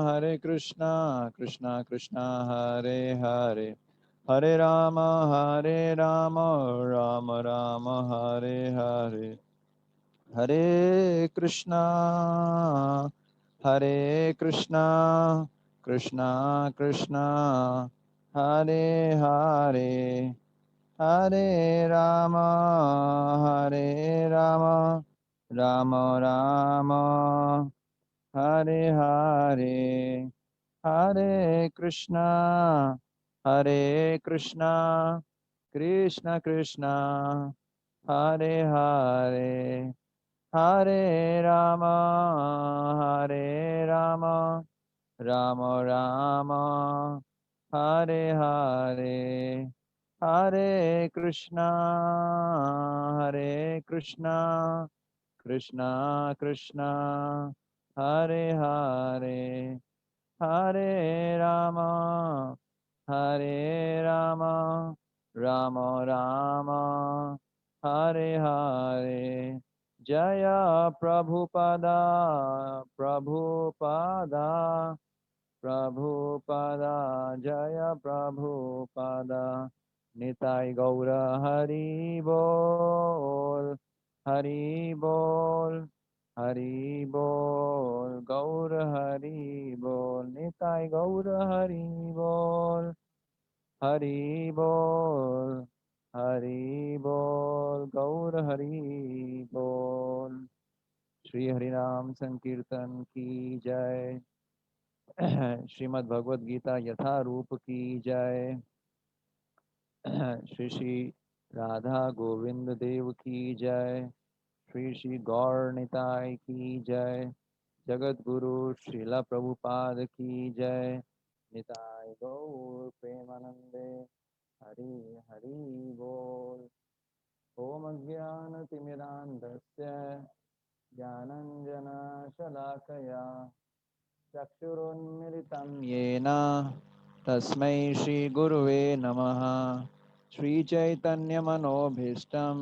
कृष्णा कृष्णा हरे हरे हरे राम राम राम हरे हरे हरे कृष्णा कृष्णा कृष्णा हरे हरे हरे राम राम राम हरे हरे हरे कृष्णा कृष्ण कृष्ण हरे हरे हरे राम राम राम हरे हरे हरे कृष्णा कृष्णा कृष्णा हरे हरे हरे राम राम राम हरे हरे जय प्रभुपदा प्रभुपदा प्रभुपदा जय प्रभुपदा निताय गौर हरि बोल हरि बोल हरि बोल गौर हरि बोल निताय गौर हरि बोल हरि बोल हरि बोल गौर हरि बोल। श्री हरिनाम संकीर्तन की जय। श्रीमद् भगवद गीता यथा रूप की जय। श्री श्री राधा गोविंद देव की जय। श्री श्री गौर निताय की जय। जगत गुरु श्रीला प्रभुपाद की जय। निताय गौर प्रेमानंदे हरि हरि बोल। ओम ज्ञान तिमिरांधस्य ज्ञानंजना शलाकया चक्षुरुन्मिलितं येन तस्मै श्रीगुरुवे नमः। श्रीचैतन्यमनोभीष्टं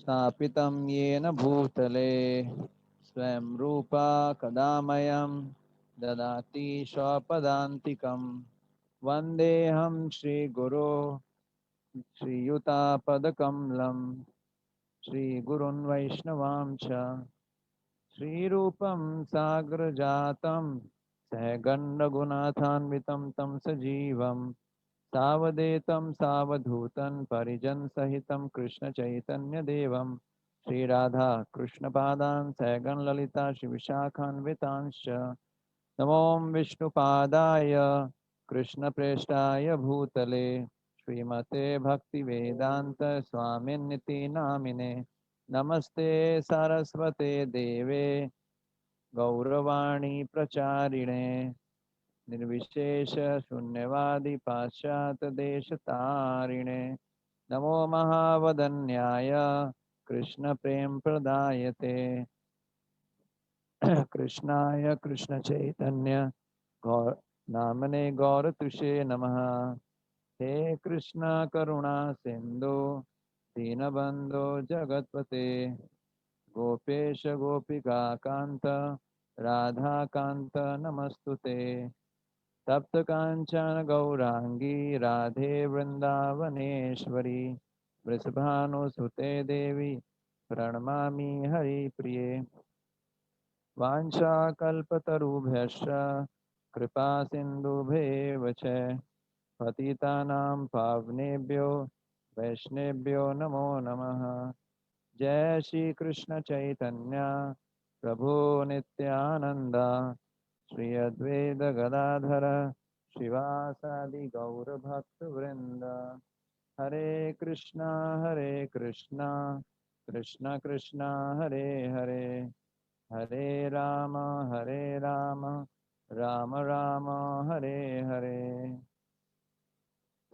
स्थापितं येन भूतले स्वयं रूपा कदा मह्यं ददाति स्वपदान्तिकं। वन्देऽहं श्रीगुरो श्रीयुतापदकमलं श्रीगुरुन् वैष्णवांश्च श्रीरूपं साग्रजातं सहगणरघुनाथान्वितं तं सजीवं सावधूतं सावधूतं परिजनसहितं कृष्णचैतन्यदेवं श्रीराधा कृष्णपादान् सहगणललिता श्रीविशाखान्वितांश्च नमो विष्णुपादाय कृष्णप्रेष्ठाय भूतले श्रीमते भक्तिवेदांत स्वामिन्निति नामिने नमस्ते सरस्वते देवे गौरवाणी प्रचारिणे निर्विशेष शून्यवादी पाश्चात्य देशतारिणे नमो महावदन्याय कृष्ण प्रेम प्रदायते कृष्णाय कृष्ण चैतन्य गौर नामने गौरतुषे नमः। हे कृष्ण करुणा सिंधु दीनबंधो जगतपते गोपेश गोपिका कांत राधा कांत नमस्तुते तप्त कांचन गौरांगी राधे वृंदावनेश्वरी वृषभानुसुते देवी प्रणमामि हरिप्रिये वाञ्छाकल्पतरुभ्यश्च कृपा सिन्धुभ्येव च पतितानां पावनेभ्यो वैष्णवेभ्यो नमो नमः। जय श्री कृष्ण चैतन्य प्रभु नित्यानंद श्री अद्वैत गदाधर श्रीवासादि गौर भक्त वृंद। हरे कृष्णा कृष्ण कृष्ण हरे हरे हरे राम राम राम हरे हरे।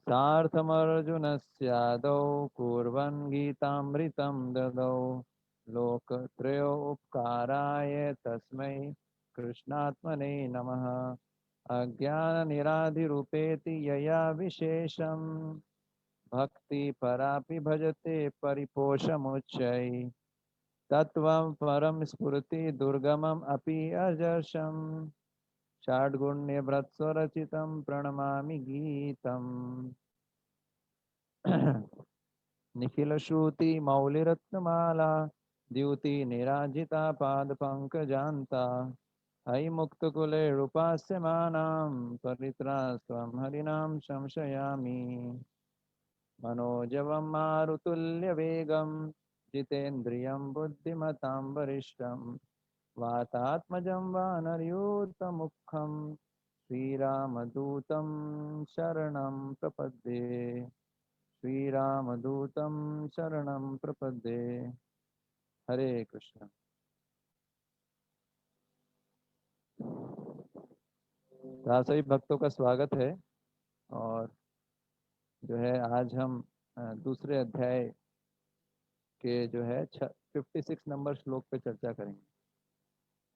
सार्थमर्जुनस्यादौ कुर्वन् गीतामृतं ददौ लोकत्रयोपकाराय तस्मै कृष्णात्मने नमः। अज्ञाननिराधिरूपेति यया विशेषं भक्ति परापि भजते परिपोषमुच्चैः तत्त्वं परं स्फुरति दुर्गमम् अपि अजर्षम् षड्गुण्यभृत्स्वरचितं प्रणमामि गीतम्। निखिलश्रुति मौलिरत्नमाला द्युति निराजिता पादपङ्कजान्ता अयि मुक्तकुले रूपास्यमानां परित्रास्त्वं हरिणां संशयामि। मनोजवं मारुतुल्यवेगं जितेन्द्रियं बुद्धिमतां वरिष्ठं वातात्मजं वानरयूतमुखं श्रीरामदूतं शरणं प्रपद्ये। श्रीरामदूतं शरणं प्रपद्ये। हरे कृष्ण। सभी भक्तों का स्वागत है। और जो है आज हम दूसरे अध्याय के जो है 56 नंबर श्लोक पे चर्चा करेंगे,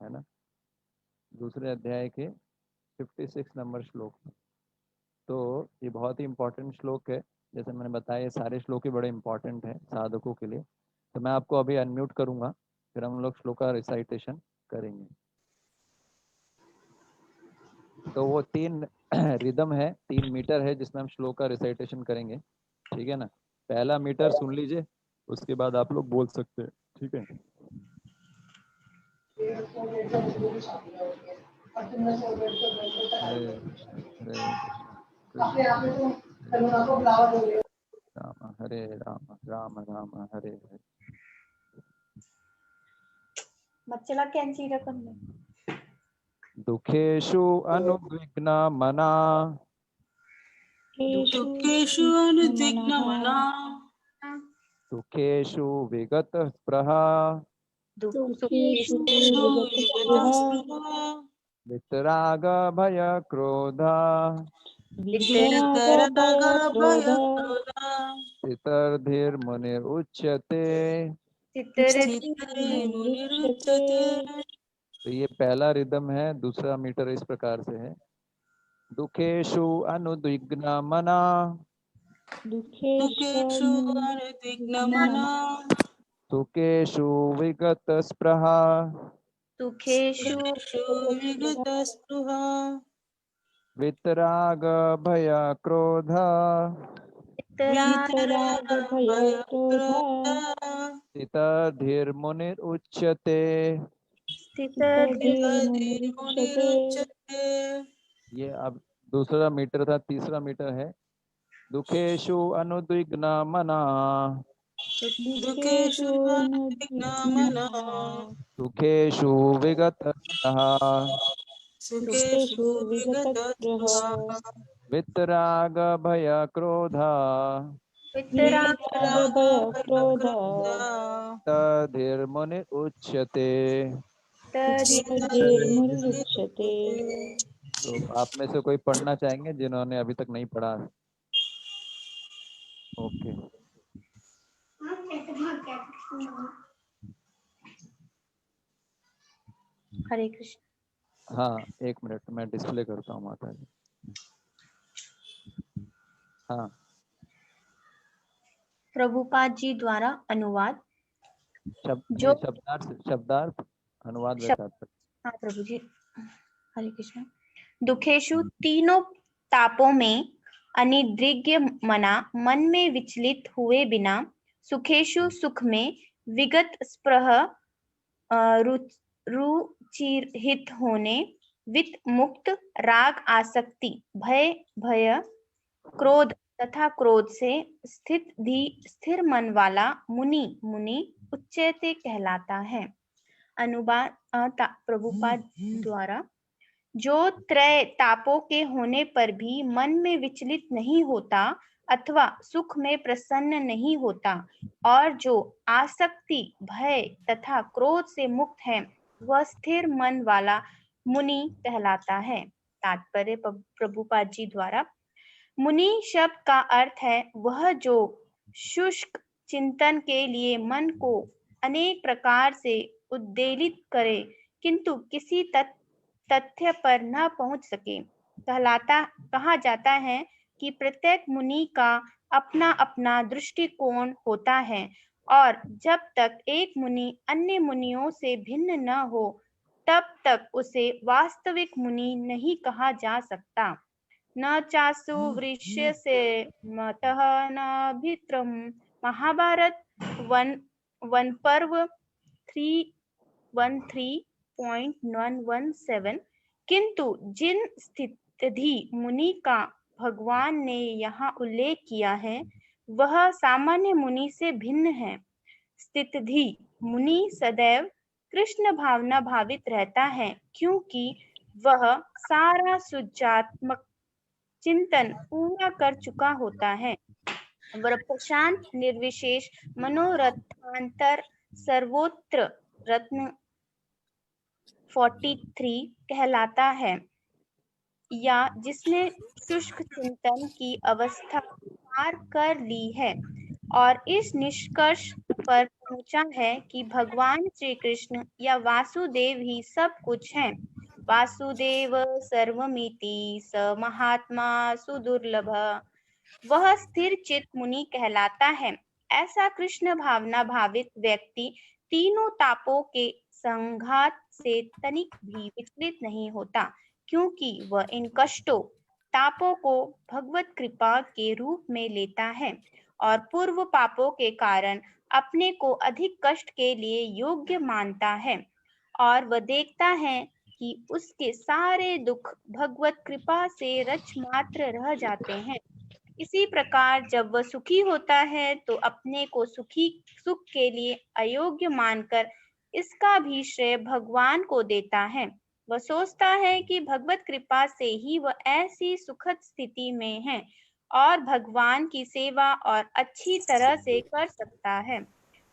है ना। दूसरे अध्याय के 56 नंबर श्लोक। तो ये बहुत ही इम्पोर्टेंट श्लोक है। जैसे मैंने बताया ये सारे श्लोक ही बड़े इम्पोर्टेंट हैं साधकों के लिए। तो मैं आपको अभी अनम्यूट करूंगा, फिर हम लोग श्लोक का रिसाइटेशन करेंगे। तो वो 3 रिदम है, 3 मीटर है जिसमें हम श्लोक का रिसाइटेशन करेंगे, ठीक है ना। पहला मीटर सुन लीजिए, उसके बाद आप लोग बोल सकते हैं, ठीक है। हरे कृष्ण कृष्ण राम हरे राम राम राम हरे हरे। मच्छला कैंची रकम में दुखेषु अनुद्विग्न मना दुःखेषु अनुद्विग्नमना सुखेषु विगत स्पृहा सुखेषु विगतस्पृहा वितराग भय क्रोधा वितरागभयक्रोधा स्थितर्धिर्मुनिरुच्यते। स्थितर्मुनिरुच्यते। तो ये पहला रिदम है। दूसरा मीटर इस प्रकार से है। दुखेषु अनुद्विग्न मना दुःखेषु अनुद्विग्नमना सुखेषु विगत स्पृहा सुखेषु विगतस्पृहा वितराग भय क्रोध वितरागभयक्रोधा स्थितर्धिर्मुनिरुच्यते। स्थितर्धिर्मुनिरुच्यते। ये अब दूसरा मीटर था। तीसरा मीटर है दुखेषु अनुद्विग्न मना दुःखेषु अनुद्विग्नमना सुखेषु विगत स्पृहा सुखेषु विगतस्पृहा वितराग भय क्रोधा वितरागभयक्रोधा तद्धिर्मुनिरुच्यते। स्थितर्धिर्मुनिरुच्यते। तो आप में से कोई पढ़ना चाहेंगे जिन्होंने अभी तक नहीं पढ़ा? ओके। हरे कृष्ण। हाँ, 1 मिनट मैं डिस्प्ले करता हूँ माता जी। हाँ, प्रभुपाद जी द्वारा अनुवाद। जो शब्दार्थ अनुवाद शब्द, वैसा। हाँ प्रभु जी। हरे कृष्ण। दुखेषु तीनों तापों में अनिद्रिग्य मना, मन में विचलित हुए बिना, सुखेषु सुख में विगत स्पृह रुचिरहित होने, वित्त मुक्त, राग आसक्ति, भय क्रोध तथा क्रोध से स्थिर मन वाला मुनि उच्चते कहलाता है। अनुवाद प्रभुपाद द्वारा। जो त्रय तापों के होने पर भी मन में विचलित नहीं होता अथवा सुख में प्रसन्न नहीं होता और जो आसक्ति, भय तथा क्रोध से मुक्त है, वह स्थिर मन वाला मुनि कहलाता है। तात्पर्य प्रभुपाद जी द्वारा। मुनि शब्द का अर्थ है वह जो शुष्क चिंतन के लिए मन को अनेक प्रकार से उद्वेलित करे किंतु किसी तथ्य पर न पहुंच सके। कहा जाता है कि प्रत्येक मुनि का अपना अपना दृष्टिकोण होता है और जब तक एक मुनि अन्य मुनियों से भिन्न न हो तब तक उसे वास्तविक मुनि नहीं कहा जा सकता। न चासु वृक्ष से मतः न भित्रम। महाभारत वन पर्व 313.117। किंतु जिन स्थिति मुनि का भगवान ने यहाँ उल्लेख किया है वह सामान्य मुनि से भिन्न है। स्थितधि मुनि सदैव कृष्ण भावना भावित रहता है क्योंकि वह सारा सुजात्मक चिंतन पूरा कर चुका होता है। वह प्रशांत निर्विशेष मनोरथांतर सर्वोत्र रत्न 43 कहलाता है, या जिसने शुष्क चिंतन की अवस्था पार कर ली है और इस निष्कर्ष पर पहुंचा है कि भगवान श्री कृष्ण या वासुदेव ही सब कुछ हैं। वासुदेव सर्वमिति स महात्मा सुदुर्लभ। वह स्थिर चित मुनि कहलाता है। ऐसा कृष्ण भावना भावित व्यक्ति तीनों तापों के संघात से तनिक भी विचलित नहीं होता, क्योंकि वह इन कष्टों तापों को भगवत कृपा के रूप में लेता है और पूर्व पापों के कारण अपने को अधिक कष्ट के लिए योग्य मानता है, और वह देखता है कि उसके सारे दुख भगवत कृपा से रच मात्र रह जाते हैं। इसी प्रकार जब वह सुखी होता है तो अपने को सुख के लिए अयोग्य मानकर इसका भी श्रेय भगवान को देता है। वह सोचता है कि भगवत कृपा से ही वह ऐसी सुखद स्थिति में है और भगवान की सेवा और अच्छी तरह से कर सकता है,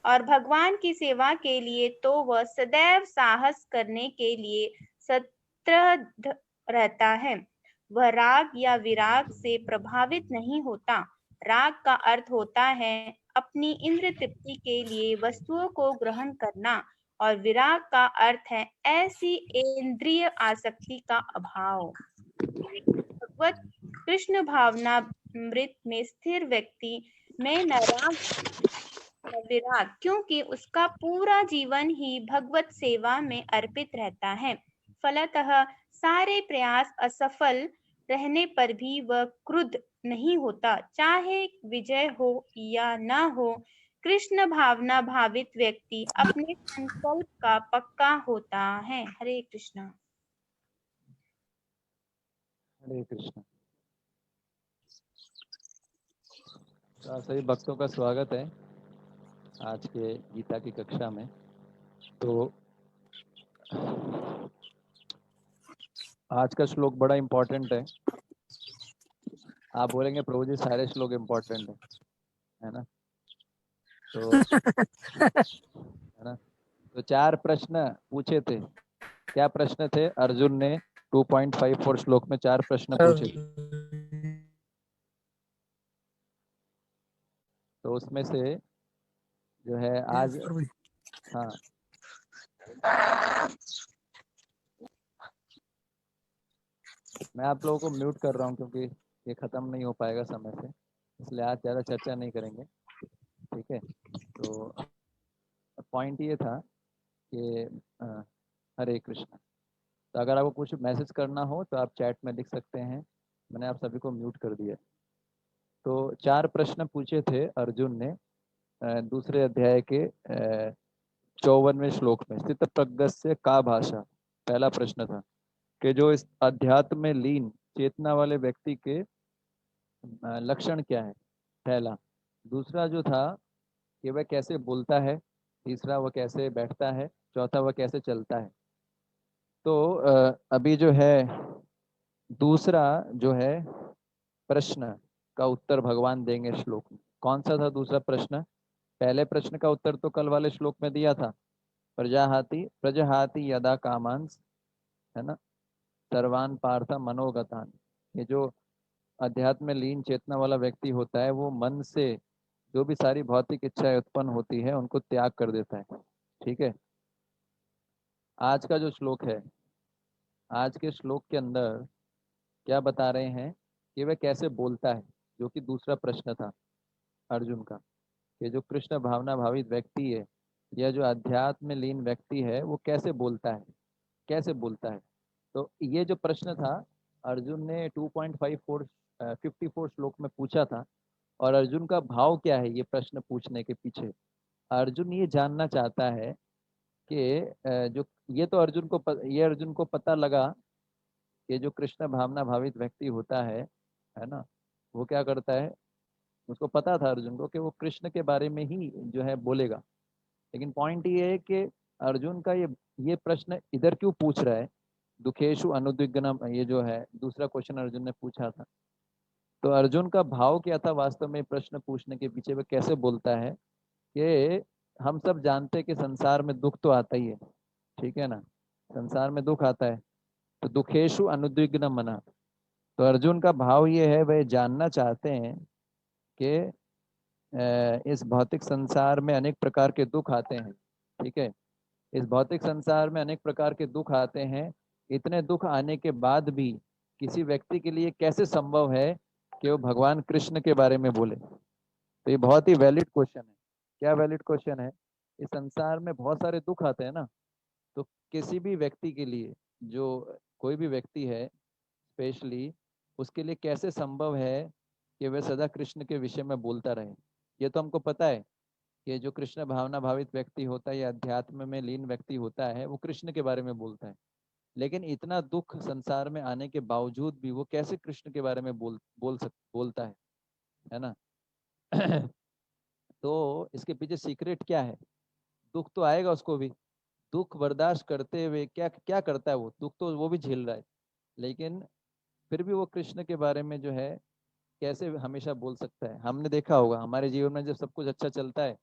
और भगवान की सेवा के लिए तो वह सदैव साहस करने के लिए सतर्क रहता है। वह राग या विराग से प्रभावित नहीं होता। राग का अर्थ होता है अपनी इंद्र तृप्ति के लिए वस्तुओं को ग्रहण करना, और विराग का अर्थ है ऐसी इंद्रिय आसक्ति का अभाव। भगवत कृष्ण भावना मृत में स्थिर व्यक्ति में न राग न विराग, क्योंकि उसका पूरा जीवन ही भगवत सेवा में अर्पित रहता है। फलतः सारे प्रयास असफल रहने पर भी वह क्रुद्ध नहीं होता, चाहे विजय हो या न हो। कृष्ण भावना भावित व्यक्ति अपने संकल्प का पक्का होता है। हरे कृष्णा। हरे कृष्ण। सभी भक्तों का स्वागत है आज के गीता की कक्षा में। तो आज का श्लोक बड़ा इम्पोर्टेंट है। आप बोलेंगे प्रभु जी सारे श्लोक इम्पोर्टेंट है ना? तो है ना? तो 4 प्रश्न पूछे थे। क्या प्रश्न थे? अर्जुन ने 2.54 श्लोक में 4 प्रश्न पूछे थे। तो उसमें से जो है आज, हाँ, मैं आप लोगों को म्यूट कर रहा हूँ क्योंकि ये खत्म नहीं हो पाएगा समय से, इसलिए आज ज़्यादा चर्चा नहीं करेंगे। ठीक है, तो पॉइंट ये था कि हरे कृष्ण। तो अगर आपको कुछ मैसेज करना हो तो आप चैट में लिख सकते हैं। मैंने आप सभी को म्यूट कर दिया। तो 4 प्रश्न पूछे थे अर्जुन ने दूसरे अध्याय के 54वें श्लोक में। स्थित प्रज्ञस्य का भाषा, पहला प्रश्न था कि जो इस अध्यात्म में लीन चेतना वाले व्यक्ति के लक्षण क्या है, पहला। दूसरा जो था कि वह कैसे बोलता है। तीसरा वह कैसे बैठता है। चौथा वह कैसे चलता है। तो अभी जो है दूसरा जो है प्रश्न का उत्तर भगवान देंगे श्लोक में। कौन सा था दूसरा प्रश्न? पहले प्रश्न का उत्तर तो कल वाले श्लोक में दिया था, प्रजहाति यदा कामांस, है ना, सर्वान पार्थ मनोगतान। ये जो अध्यात्म में लीन चेतना वाला व्यक्ति होता है वो मन से जो भी सारी भौतिक इच्छाएं उत्पन्न होती है उनको त्याग कर देता है। ठीक है। आज का जो श्लोक है, आज के श्लोक के अंदर क्या बता रहे हैं कि वह कैसे बोलता है, जो कि दूसरा प्रश्न था अर्जुन का, कि जो कृष्ण भावना भावित व्यक्ति है या जो अध्यात्म में लीन व्यक्ति है वो कैसे बोलता है। कैसे बोलता है। तो ये जो प्रश्न था अर्जुन ने 54 श्लोक में पूछा था। और अर्जुन का भाव क्या है ये प्रश्न पूछने के पीछे? अर्जुन ये जानना चाहता है कि जो ये तो ये अर्जुन को पता लगा कि जो कृष्ण भावना भावित व्यक्ति होता है ना, वो क्या करता है। उसको पता था अर्जुन को कि वो कृष्ण के बारे में ही जो है बोलेगा। लेकिन पॉइंट ये है कि अर्जुन का ये प्रश्न इधर क्यों पूछ रहा है, दुखेशु अनुद्विग्नम, ये जो है दूसरा क्वेश्चन अर्जुन ने पूछा था। तो अर्जुन का भाव क्या था वास्तव में प्रश्न पूछने के पीछे? वो कैसे बोलता है कि हम सब जानते हैं कि संसार में दुख तो आता ही है, ठीक है ना, संसार में दुख आता है। तो दुखेशु अनुद्विग्न मना। तो अर्जुन का भाव ये है, वह जानना चाहते हैं कि इस भौतिक संसार में अनेक प्रकार के दुख आते हैं, ठीक है। इस भौतिक संसार में अनेक प्रकार के दुख आते हैं। इतने दुख आने के बाद भी किसी व्यक्ति के लिए कैसे संभव है कि वो भगवान कृष्ण के बारे में बोले? तो ये बहुत ही वैलिड क्वेश्चन है। क्या वैलिड क्वेश्चन है? इस संसार में बहुत सारे दुख आते हैं ना, तो किसी भी व्यक्ति के लिए, जो कोई भी व्यक्ति है स्पेशली, उसके लिए कैसे संभव है कि वह सदा कृष्ण के विषय में बोलता रहे? ये तो हमको पता है कि जो कृष्ण भावना भावित व्यक्ति होता है या अध्यात्म में लीन व्यक्ति होता है वो कृष्ण के बारे में बोलता है। लेकिन इतना दुख संसार में आने के बावजूद भी वो कैसे कृष्ण के बारे में बोलता है ना। तो इसके पीछे सीक्रेट क्या है? दुख तो आएगा उसको भी, दुख बर्दाश्त करते हुए क्या क्या करता है? वो दुख तो वो भी झेल रहा है, लेकिन फिर भी वो कृष्ण के बारे में जो है कैसे हमेशा बोल सकता है? हमने देखा होगा हमारे जीवन में जब सब कुछ अच्छा चलता है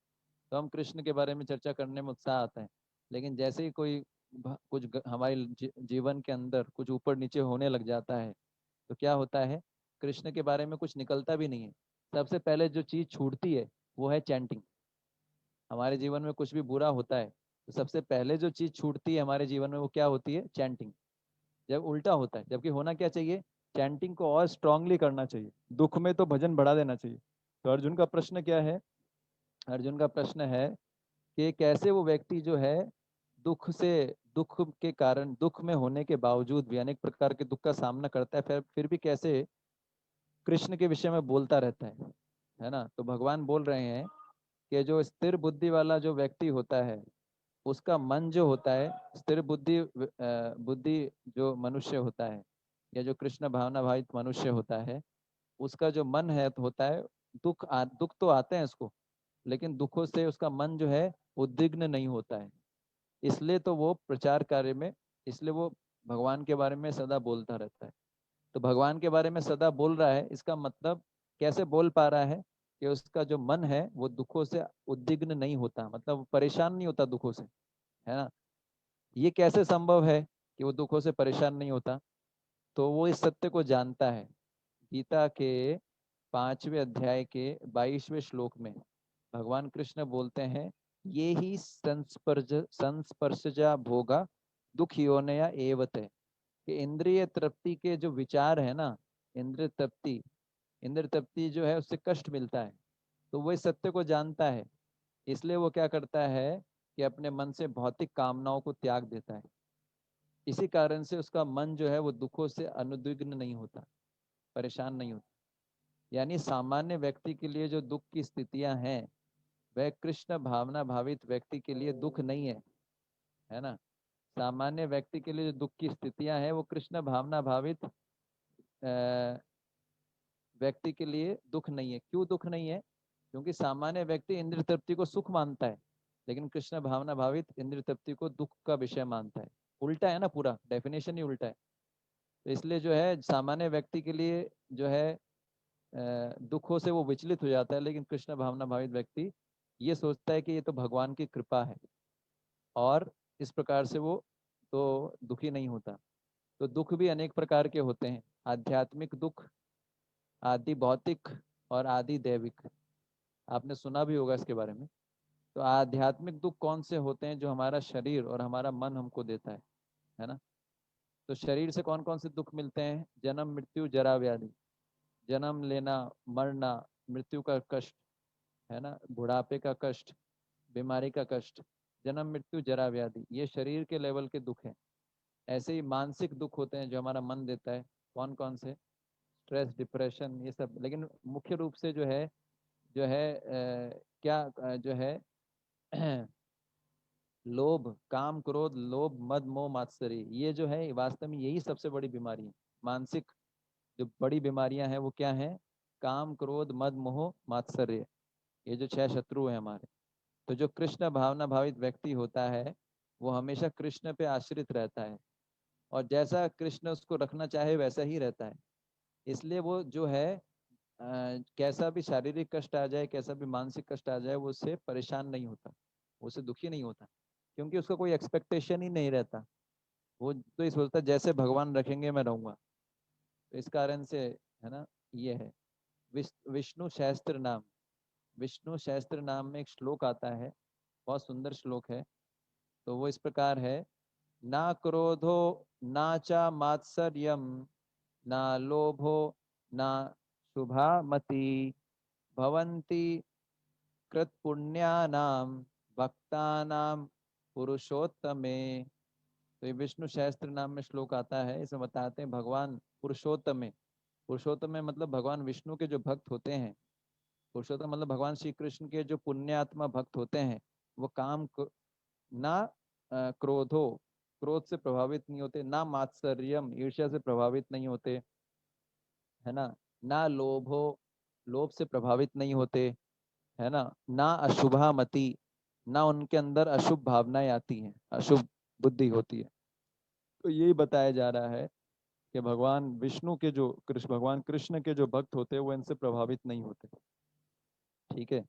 तो हम कृष्ण के बारे में चर्चा करने में उत्साह आता है। लेकिन जैसे ही कोई हमारे जीवन के अंदर कुछ ऊपर नीचे होने लग जाता है तो क्या होता है? कृष्ण के बारे में कुछ निकलता भी नहीं है। सबसे पहले जो चीज छूटती है वो है चैंटिंग। हमारे जीवन में कुछ भी बुरा होता है तो सबसे पहले जो चीज छूटती है हमारे जीवन में वो क्या होती है? चैंटिंग। जब उल्टा होता है, जबकि होना क्या चाहिए? चैंटिंग को और स्ट्रांगली करना चाहिए, दुख में तो भजन बढ़ा देना चाहिए। तो अर्जुन का प्रश्न क्या है? अर्जुन का प्रश्न है कि कैसे वो व्यक्ति जो है दुख के कारण, दुख में होने के बावजूद भी, अनेक प्रकार के दुख का सामना करता है, फिर भी कैसे कृष्ण के विषय में बोलता रहता है ना। तो भगवान बोल रहे हैं कि जो स्थिर बुद्धि वाला जो व्यक्ति होता है उसका मन जो होता है, स्थिर बुद्धि जो मनुष्य होता है या जो कृष्ण भावना भावित मनुष्य होता है, उसका जो मन है होता है, दुख तो आते हैं उसको, लेकिन दुखों से उसका मन जो है उद्विग्न नहीं होता है। इसलिए तो वो प्रचार कार्य में, इसलिए वो भगवान के बारे में सदा बोलता रहता है। तो भगवान के बारे में सदा बोल रहा है, इसका मतलब कैसे बोल पा रहा है? कि उसका जो मन है वो दुखों से उद्विग्न नहीं होता, मतलब वो परेशान नहीं होता दुखों से, है ना। ये कैसे संभव है कि वो दुखों से परेशान नहीं होता? तो वो इस सत्य को जानता है। गीता के 5वें अध्याय के 22वें श्लोक में भगवान कृष्ण बोलते हैं, ये ही संस्पर्शजा भोगा दुख योनया एवते। कि इंद्रिय तृप्ति के जो विचार है ना, इंद्रिय तृप्ति इंद्रिय तृप्ति जो है उससे कष्ट मिलता है। तो वो इस सत्य को जानता है, इसलिए वो क्या करता है कि अपने मन से भौतिक कामनाओं को त्याग देता है। इसी कारण से उसका मन जो है वो दुखों से अनुद्विग्न नहीं होता, परेशान नहीं होता। यानी सामान्य व्यक्ति के लिए जो दुख की स्थितियां हैं वह कृष्ण भावना भावित व्यक्ति के लिए दुख नहीं है ना। सामान्य व्यक्ति के लिए जो दुख की स्थितियां हैं वो कृष्ण भावना भावित व्यक्ति के लिए दुख नहीं है। क्यों दुख नहीं है? क्योंकि सामान्य व्यक्ति इंद्रिय तृप्ति को सुख मानता है, लेकिन कृष्ण भावना भावित इंद्रिय तृप्ति को दुख का विषय मानता है। उल्टा है ना, पूरा डेफिनेशन ही उल्टा है। तो इसलिए जो है सामान्य व्यक्ति के लिए जो है दुखों से वो विचलित हो जाता है, लेकिन कृष्ण भावना भावित व्यक्ति ये सोचता है कि ये तो भगवान की कृपा है, और इस प्रकार से वो तो दुखी नहीं होता। तो दुख भी अनेक प्रकार के होते हैं, आध्यात्मिक दुख, आदि भौतिक और आदि दैविक। आपने सुना भी होगा इसके बारे में। तो आध्यात्मिक दुख कौन से होते हैं? जो हमारा शरीर और हमारा मन हमको देता है ना। तो शरीर से कौन कौन से दुख मिलते हैं? जन्म मृत्यु जरा व्याधि, जन्म लेना, मरना, मृत्यु का कष्ट, है ना, बुढ़ापे का कष्ट, बीमारी का कष्ट, जन्म मृत्यु जरा व्याधि, ये शरीर के लेवल के दुख हैं। ऐसे ही मानसिक दुख होते हैं जो हमारा मन देता है। कौन कौन से? स्ट्रेस, डिप्रेशन, ये सब। लेकिन मुख्य रूप से जो है क्या जो है लोभ, काम, क्रोध, लोभ, मद, मोह, मात्सर्य, ये जो है वास्तव में यही सबसे बड़ी बीमारी है। मानसिक जो बड़ी बीमारियां हैं वो क्या हैं? काम, क्रोध, मद, मोह, मात्सर्य, ये जो 6 शत्रु हैं हमारे। तो जो कृष्ण भावना भावित व्यक्ति होता है वो हमेशा कृष्ण पे आश्रित रहता है, और जैसा कृष्ण उसको रखना चाहे वैसा ही रहता है। इसलिए वो जो है कैसा भी शारीरिक कष्ट आ जाए, कैसा भी मानसिक कष्ट आ जाए, वो उससे परेशान नहीं होता, वो उससे दुखी नहीं होता, क्योंकि उसका कोई एक्सपेक्टेशन ही नहीं रहता। वो तो ये सोचता जैसे भगवान रखेंगे मैं रहूंगा। तो इस कारण से, है ना, ये है विष्णु सहस्त्र नाम। विष्णु सहस्त्र नाम में एक श्लोक आता है, बहुत सुंदर श्लोक है। तो वो इस प्रकार है, ना क्रोधो ना चा मात्सर्यम ना लोभो ना शुभा मति भवन्ति कृतपुण्यानाम भक्तानाम पुरुषोत्तमे। तो ये विष्णु सहस्त्र नाम में श्लोक आता है, इसमें बताते हैं भगवान पुरुषोत्तम में। पुरुषोत्तम में मतलब भगवान विष्णु के जो भक्त होते हैं। पुरुषोत्तम मतलब भगवान श्री कृष्ण के जो पुण्यात्मा भक्त होते हैं, वो ना क्रोधो, क्रोध से प्रभावित नहीं होते, ना मात्सर्यम, ईर्ष्या से प्रभावित नहीं होते, है ना लोभो, लोभ से प्रभावित नहीं होते, है ना अशुभा मति, ना उनके अंदर अशुभ भावनाएं आती हैं, अशुभ बुद्धि होती है। तो यही बताया जा रहा है कि भगवान विष्णु के जो भगवान कृष्ण के जो भक्त होते हैं वो इनसे प्रभावित नहीं होते। ठीक है।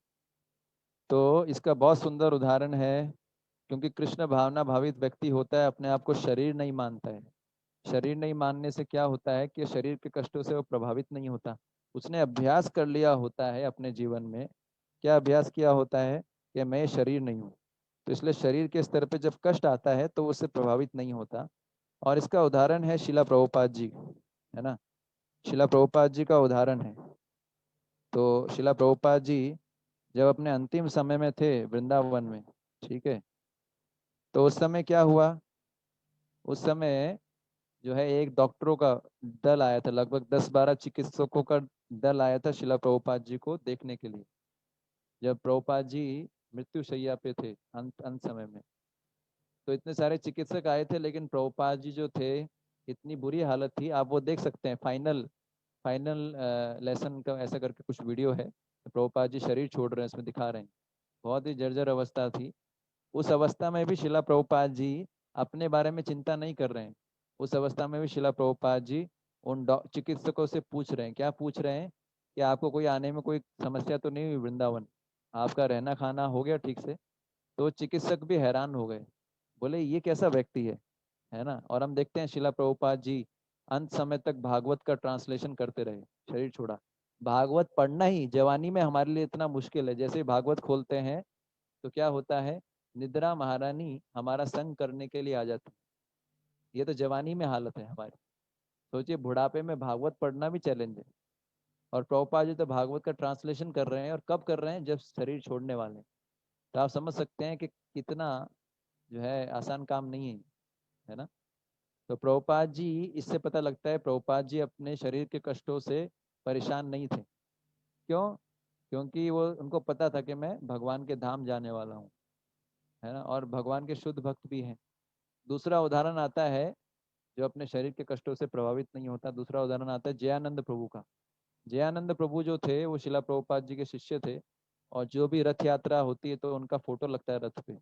तो इसका बहुत सुंदर उदाहरण है, क्योंकि कृष्ण भावना भावित व्यक्ति होता है, अपने आप को शरीर नहीं मानता है। शरीर नहीं मानने से क्या होता है कि शरीर के कष्टों से वो प्रभावित नहीं होता। उसने अभ्यास कर लिया होता है अपने जीवन में। क्या अभ्यास किया होता है? कि मैं शरीर नहीं हूँ। तो इसलिए शरीर के स्तर पे जब कष्ट आता है तो उससे प्रभावित नहीं होता। और इसका उदाहरण है शिला प्रभुपाद जी, है ना। शिला प्रभुपाद जी का उदाहरण है। तो शिला प्रभुपाद जी जब अपने अंतिम समय में थे वृंदावन में, ठीक है, तो उस समय क्या हुआ? उस समय जो है एक डॉक्टरों का दल आया था, लगभग 10-12 चिकित्सकों का दल आया था शिला प्रभुपाद जी को देखने के लिए, जब प्रभुपाद जी मृत्यु शैया पे थे अंत अंत समय में। तो इतने सारे चिकित्सक आए थे, लेकिन प्रभुपाद जी जो थे, इतनी बुरी हालत थी। आप वो देख सकते हैं, फाइनल फाइनल लेसन का ऐसा करके कुछ वीडियो है, तो प्रभुपाद जी शरीर छोड़ रहे हैं, इसमें दिखा रहे हैं। बहुत ही जर्जर अवस्था थी। उस अवस्था में भी शिला प्रभुपाद जी अपने बारे में चिंता नहीं कर रहे हैं। उस अवस्था में भी शिला प्रभुपाद जी उन चिकित्सकों से पूछ रहे हैं, क्या पूछ रहे हैं? कि आपको कोई आने में कोई समस्या तो नहीं हुई वृंदावन? आपका रहना खाना हो गया ठीक से? तो चिकित्सक भी हैरान हो गए, बोले ये कैसा व्यक्ति है ना। और हम देखते हैं शिला प्रभुपाद जी अंत समय तक भागवत का ट्रांसलेशन करते रहे, शरीर छोड़ा। भागवत पढ़ना ही जवानी में हमारे लिए इतना मुश्किल है, जैसे ही भागवत खोलते हैं तो क्या होता है? निद्रा महारानी हमारा संग करने के लिए आ जाती। ये तो जवानी में हालत है हमारी। सोचिए बुढ़ापे में भागवत पढ़ना भी चैलेंज है। और प्रभुपाद जी तो भागवत का ट्रांसलेशन कर रहे हैं, और कब कर रहे हैं? जब शरीर छोड़ने वाले हैं। तो आप समझ सकते हैं कि कितना जो है आसान काम नहीं है, है ना। तो प्रभुपाद जी, इससे पता लगता है प्रभुपाद जी अपने शरीर के कष्टों से परेशान नहीं थे। क्यों? क्योंकि वो उनको पता था कि मैं भगवान के धाम जाने वाला हूँ, है ना, और भगवान के शुद्ध भक्त भी हैं। दूसरा उदाहरण आता है जो अपने शरीर के कष्टों से प्रभावित नहीं होता। दूसरा उदाहरण आता है जयानंद प्रभु का। जयानंद प्रभु जो थे वो शिला प्रभुपाद जी के शिष्य थे, और जो भी रथ यात्रा होती है तो उनका फोटो लगता है रथ पे।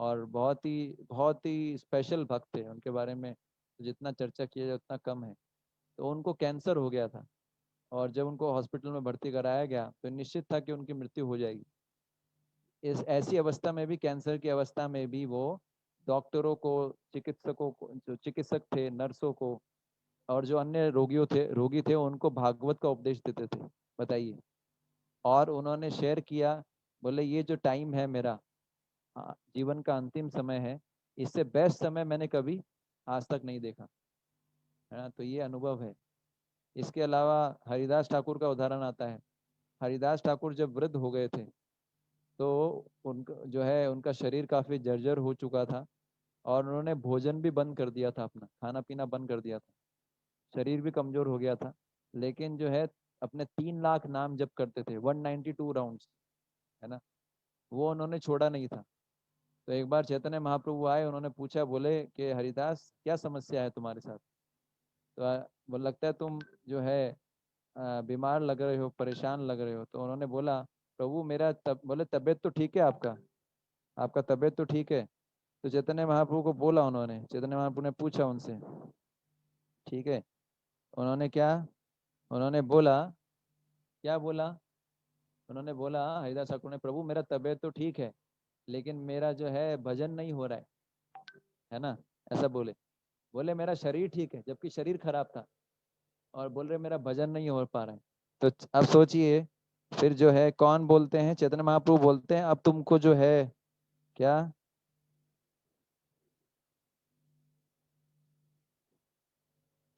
और बहुत ही स्पेशल भक्त थे, उनके बारे में जितना चर्चा किया जाए उतना कम है। तो उनको कैंसर हो गया था, और जब उनको हॉस्पिटल में भर्ती कराया गया तो निश्चित था कि उनकी मृत्यु हो जाएगी। इस ऐसी अवस्था में भी, कैंसर की अवस्था में भी, वो डॉक्टरों को, चिकित्सकों को, जो चिकित्सक थे, नर्सों को, और जो अन्य रोगी थे उनको भागवत का उपदेश देते थे। बताइए। और उन्होंने शेयर किया, बोले ये जो टाइम है मेरा, जीवन का अंतिम समय है, इससे बेस्ट समय मैंने कभी आज तक नहीं देखा, है ना। तो ये अनुभव है। इसके अलावा हरिदास ठाकुर का उदाहरण आता है। हरिदास ठाकुर जब वृद्ध हो गए थे तो उनका जो है उनका शरीर काफी जर्जर हो चुका था, और उन्होंने भोजन भी बंद कर दिया था, अपना खाना पीना बंद कर दिया था, शरीर भी कमजोर हो गया था, लेकिन जो है अपने 3 लाख नाम जप करते थे, 192 राउंड्स, है ना, वो उन्होंने छोड़ा नहीं था। तो एक बार चैतन्य महाप्रभु आए, उन्होंने पूछा, बोले कि हरिदास क्या समस्या है तुम्हारे साथ? तो वो लगता है तुम जो है बीमार लग रहे हो, परेशान लग रहे हो। तो उन्होंने बोला, प्रभु मेरा बोले तबीयत तो ठीक है आपका, आपका तबीयत तो ठीक है? तो चैतन्य महाप्रभु को बोला उन्होंने, चैतन्य महाप्रभु ने पूछा उनसे, ठीक है? उन्होंने क्या, उन्होंने बोला, क्या बोला? उन्होंने बोला, हरिदास ठाकुर ने, प्रभु मेरा तबीयत तो ठीक है, लेकिन मेरा जो है भजन नहीं हो रहा है ना, ऐसा बोले। बोले मेरा शरीर ठीक है, जबकि शरीर खराब था, और बोल रहे मेरा भजन नहीं हो पा रहा है। तो अब सोचिए, फिर जो है कौन बोलते हैं? चैतन्य महाप्रभु बोलते हैं, अब तुमको जो है क्या,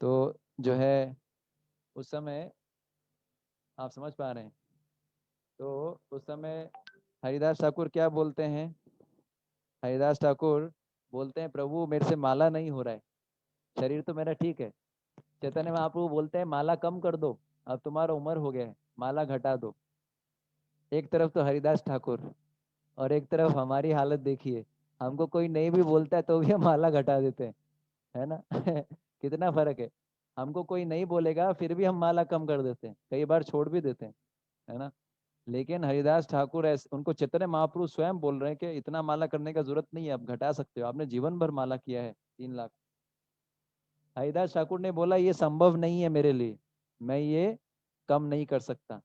तो जो है उस समय आप समझ पा रहे हैं, तो उस समय हरिदास ठाकुर क्या बोलते हैं? हरिदास ठाकुर बोलते हैं, प्रभु मेरे से माला नहीं हो रहा है, शरीर तो मेरा ठीक है। चैतन्य महाप्रभु बोलते हैं, माला कम कर दो, अब तुम्हारा उम्र हो गया है, माला घटा दो। एक तरफ तो हरिदास ठाकुर, और एक तरफ हमारी हालत देखिए, हमको कोई नहीं भी बोलता है तो भी हम माला घटा देते हैं, है ना। कितना फर्क है, हमको कोई नहीं बोलेगा फिर भी हम माला कम कर देते हैं, कई बार छोड़ भी देते हैं, है ना। लेकिन हरिदास ठाकुर ऐसे, उनको चैतन्य महाप्रभु स्वयं बोल रहे हैं कि इतना माला करने का जरूरत नहीं है, आप घटा सकते हो, आपने जीवन भर माला किया है 3 लाख। हरिदास ठाकुर ने बोला ये संभव नहीं है मेरे लिए, मैं ये कम नहीं कर सकता।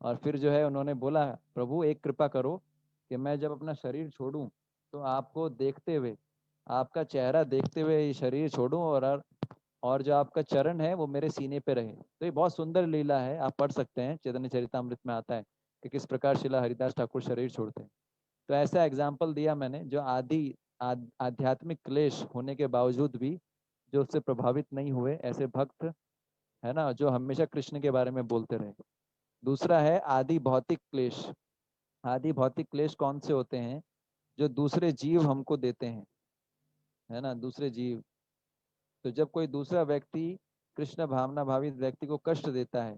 और फिर जो है उन्होंने बोला, प्रभु एक कृपा करो कि मैं जब अपना शरीर छोड़ूं तो आपको देखते हुए, आपका चेहरा देखते हुए ये शरीर छोड़ूं, और जो आपका चरण है वो मेरे सीने पे रहे। तो ये बहुत सुंदर लीला है, आप पढ़ सकते हैं, चैतन्य चरितामृत में आता है कि किस प्रकार शिला हरिदास ठाकुर शरीर छोड़ते हैं। तो ऐसा एग्जाम्पल दिया मैंने, जो आध्यात्मिक क्लेश होने के बावजूद भी जो उससे प्रभावित नहीं हुए, ऐसे भक्त, है ना, जो हमेशा कृष्ण के बारे में बोलते रहे। दूसरा है आदि भौतिक क्लेश। आदि भौतिक क्लेश कौन से होते हैं? जो दूसरे जीव हमको देते हैं, है ना, दूसरे जीव। तो जब कोई दूसरा व्यक्ति कृष्ण भावना भावित व्यक्ति को कष्ट देता है,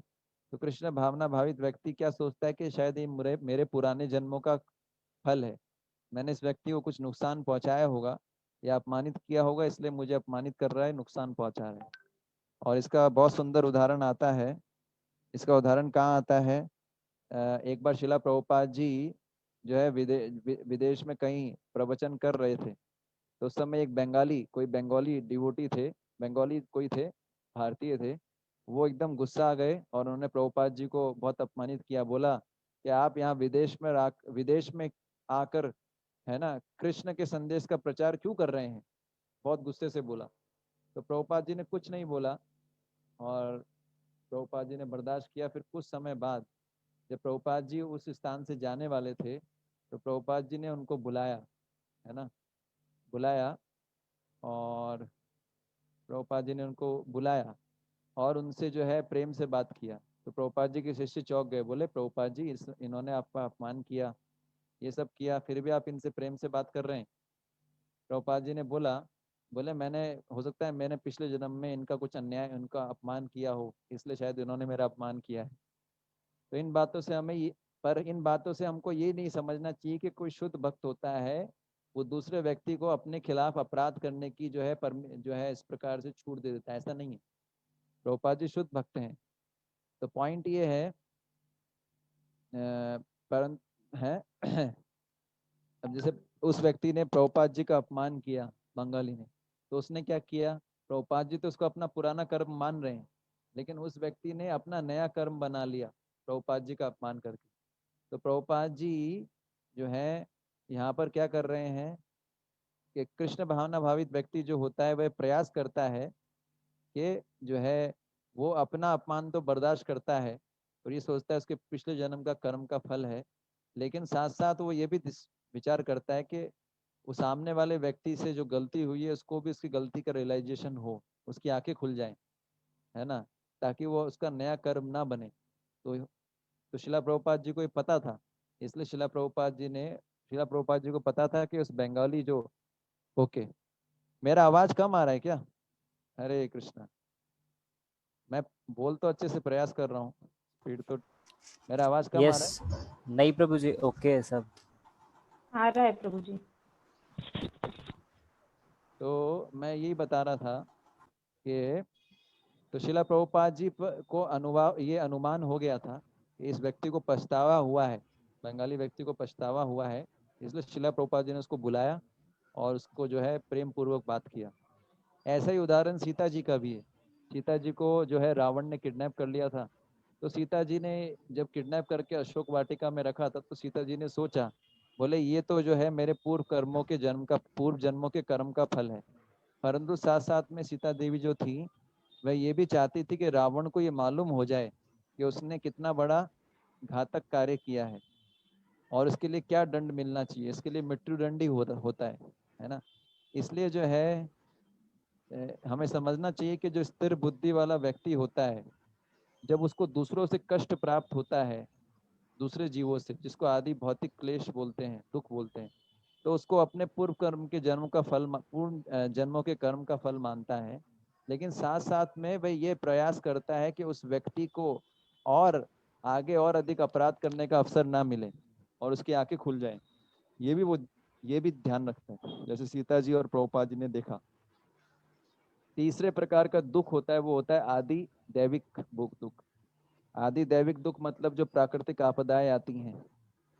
तो कृष्ण भावना भावित व्यक्ति क्या सोचता है कि शायद ये मेरे पुराने जन्मों का फल है, मैंने इस व्यक्ति को कुछ नुकसान पहुंचाया होगा या अपमानित किया होगा, इसलिए मुझे अपमानित कर रहा है, नुकसान पहुंचा रहा है। और इसका बहुत सुंदर उदाहरण आता है। इसका उदाहरण कहाँ आता है? एक बार शिला प्रभुपाद जी जो है विदेश में कहीं प्रवचन कर रहे थे। तो उस समय एक बंगाली डिवोटी थे, बंगाली कोई थे, भारतीय थे। वो एकदम गुस्सा आ गए और उन्होंने प्रभुपाद जी को बहुत अपमानित किया। बोला कि आप यहाँ विदेश में आकर, है ना, कृष्ण के संदेश का प्रचार क्यों कर रहे हैं? बहुत गुस्से से बोला। तो प्रभुपाद जी ने कुछ नहीं बोला, और प्रभुपाद जी ने बर्दाश्त किया। फिर कुछ समय बाद जब प्रभुपाद जी उस स्थान से जाने वाले थे, तो प्रभुपाद जी ने उनको बुलाया, है ना, बुलाया, और प्रभुपाद जी ने उनको बुलाया और उनसे जो है प्रेम से बात किया। तो प्रभुपाद जी के शिष्य चौंक गए, बोले प्रभुपाद जी इन्होंने आपका अपमान किया, ये सब किया, फिर भी आप इनसे प्रेम से बात कर रहे हैं। प्रभुपाद जी ने बोले मैंने, हो सकता है मैंने पिछले जन्म में इनका कुछ अन्याय, उनका अपमान किया हो, इसलिए शायद इन्होंने मेरा अपमान किया है। तो इन बातों से इन बातों से हमको ये नहीं समझना चाहिए कि कोई शुद्ध भक्त होता है वो दूसरे व्यक्ति को अपने खिलाफ अपराध करने की जो है इस प्रकार से छूट दे देता है, ऐसा नहीं है। प्रभुपाद जी शुद्ध भक्त हैं। तो पॉइंट ये है, परंतु है अब जैसे उस व्यक्ति ने प्रभुपाद जी का अपमान किया, बंगाली ने, तो उसने क्या किया? प्रभुपाद जी तो उसको अपना पुराना कर्म मान रहे हैं, लेकिन उस व्यक्ति ने अपना नया कर्म बना लिया प्रभुपाद जी का अपमान करके। तो प्रभुपाद जी जो है यहाँ पर क्या कर रहे हैं कि कृष्ण भावना भावित व्यक्ति जो होता है वह प्रयास करता है कि जो है वो अपना अपमान तो बर्दाश्त करता है और ये सोचता है उसके पिछले जन्म का कर्म का फल है, लेकिन साथ साथ वो ये भी विचार करता है कि वो सामने वाले व्यक्ति से जो गलती हुई है उसको भी उसकी गलती का रियलाइजेशन हो, उसकी आंखें खुल जाएं, है ना, ताकि वो उसका नया कर्म ना बने। तो शिला प्रभुपाद जी को ये पता था, इसलिए शिला प्रभुपाद जी को पता था कि उस बंगाली जो, ओके, मेरा आवाज कम आ रहा है क्या? हरे कृष्णा। मैं बोल तो अच्छे से प्रयास कर रहा हूँ, स्पीड तो। मेरा आवाज कम आ यस, रहा है? नहीं प्रभु जी, ओके है सब। आ रहा है प्रभु जी। तो मैं यही बता रहा था कि तो शिला प्रभुपाद जी को ये अनुमान हो गया था कि इस व्यक्ति को पछतावा हुआ है, बंगाली व्यक्ति को पछतावा हुआ है। इसलिए शिला प्रभुपाद जी ने उसको बुलाया और उसको जो है प्रेम पूर्वक बात किया। ऐसा ही उदाहरण सीता जी का भी है। सीता जी को जो है रावण ने किडनैप कर लिया था। तो सीता जी ने जब किडनैप करके अशोक वाटिका में रखा था, तो सीता जी ने सोचा, बोले ये तो जो है मेरे पूर्व जन्मों के कर्म का फल है। परंतु साथ साथ में सीता देवी जो थी, वह ये भी चाहती थी कि रावण को ये मालूम हो जाए कि उसने कितना बड़ा घातक कार्य किया है और उसके लिए क्या दंड मिलना चाहिए। इसके लिए मृत्यु दंड ही होता है ना। इसलिए जो है हमें समझना चाहिए कि जो स्थिर बुद्धि वाला व्यक्ति होता है, जब उसको दूसरों से कष्ट प्राप्त होता है, दूसरे जीवों से, जिसको आदि भौतिक क्लेश बोलते हैं, दुख बोलते हैं, तो उसको अपने पूर्व कर्म के जन्म का फल पूर्ण जन्मों के कर्म का फल मानता है। लेकिन साथ साथ में वह ये प्रयास करता है कि उस व्यक्ति को और आगे और अधिक अपराध करने का अवसर ना मिले और उसकी आंखें खुल जाए। ये भी ध्यान रखते हैं, जैसे सीता जी और प्रभुपाद जी ने देखा। तीसरे प्रकार का दुख होता है, वो होता है आदि दैविक दुख। आदि दैविक दुख मतलब जो प्राकृतिक आपदाएं आती हैं,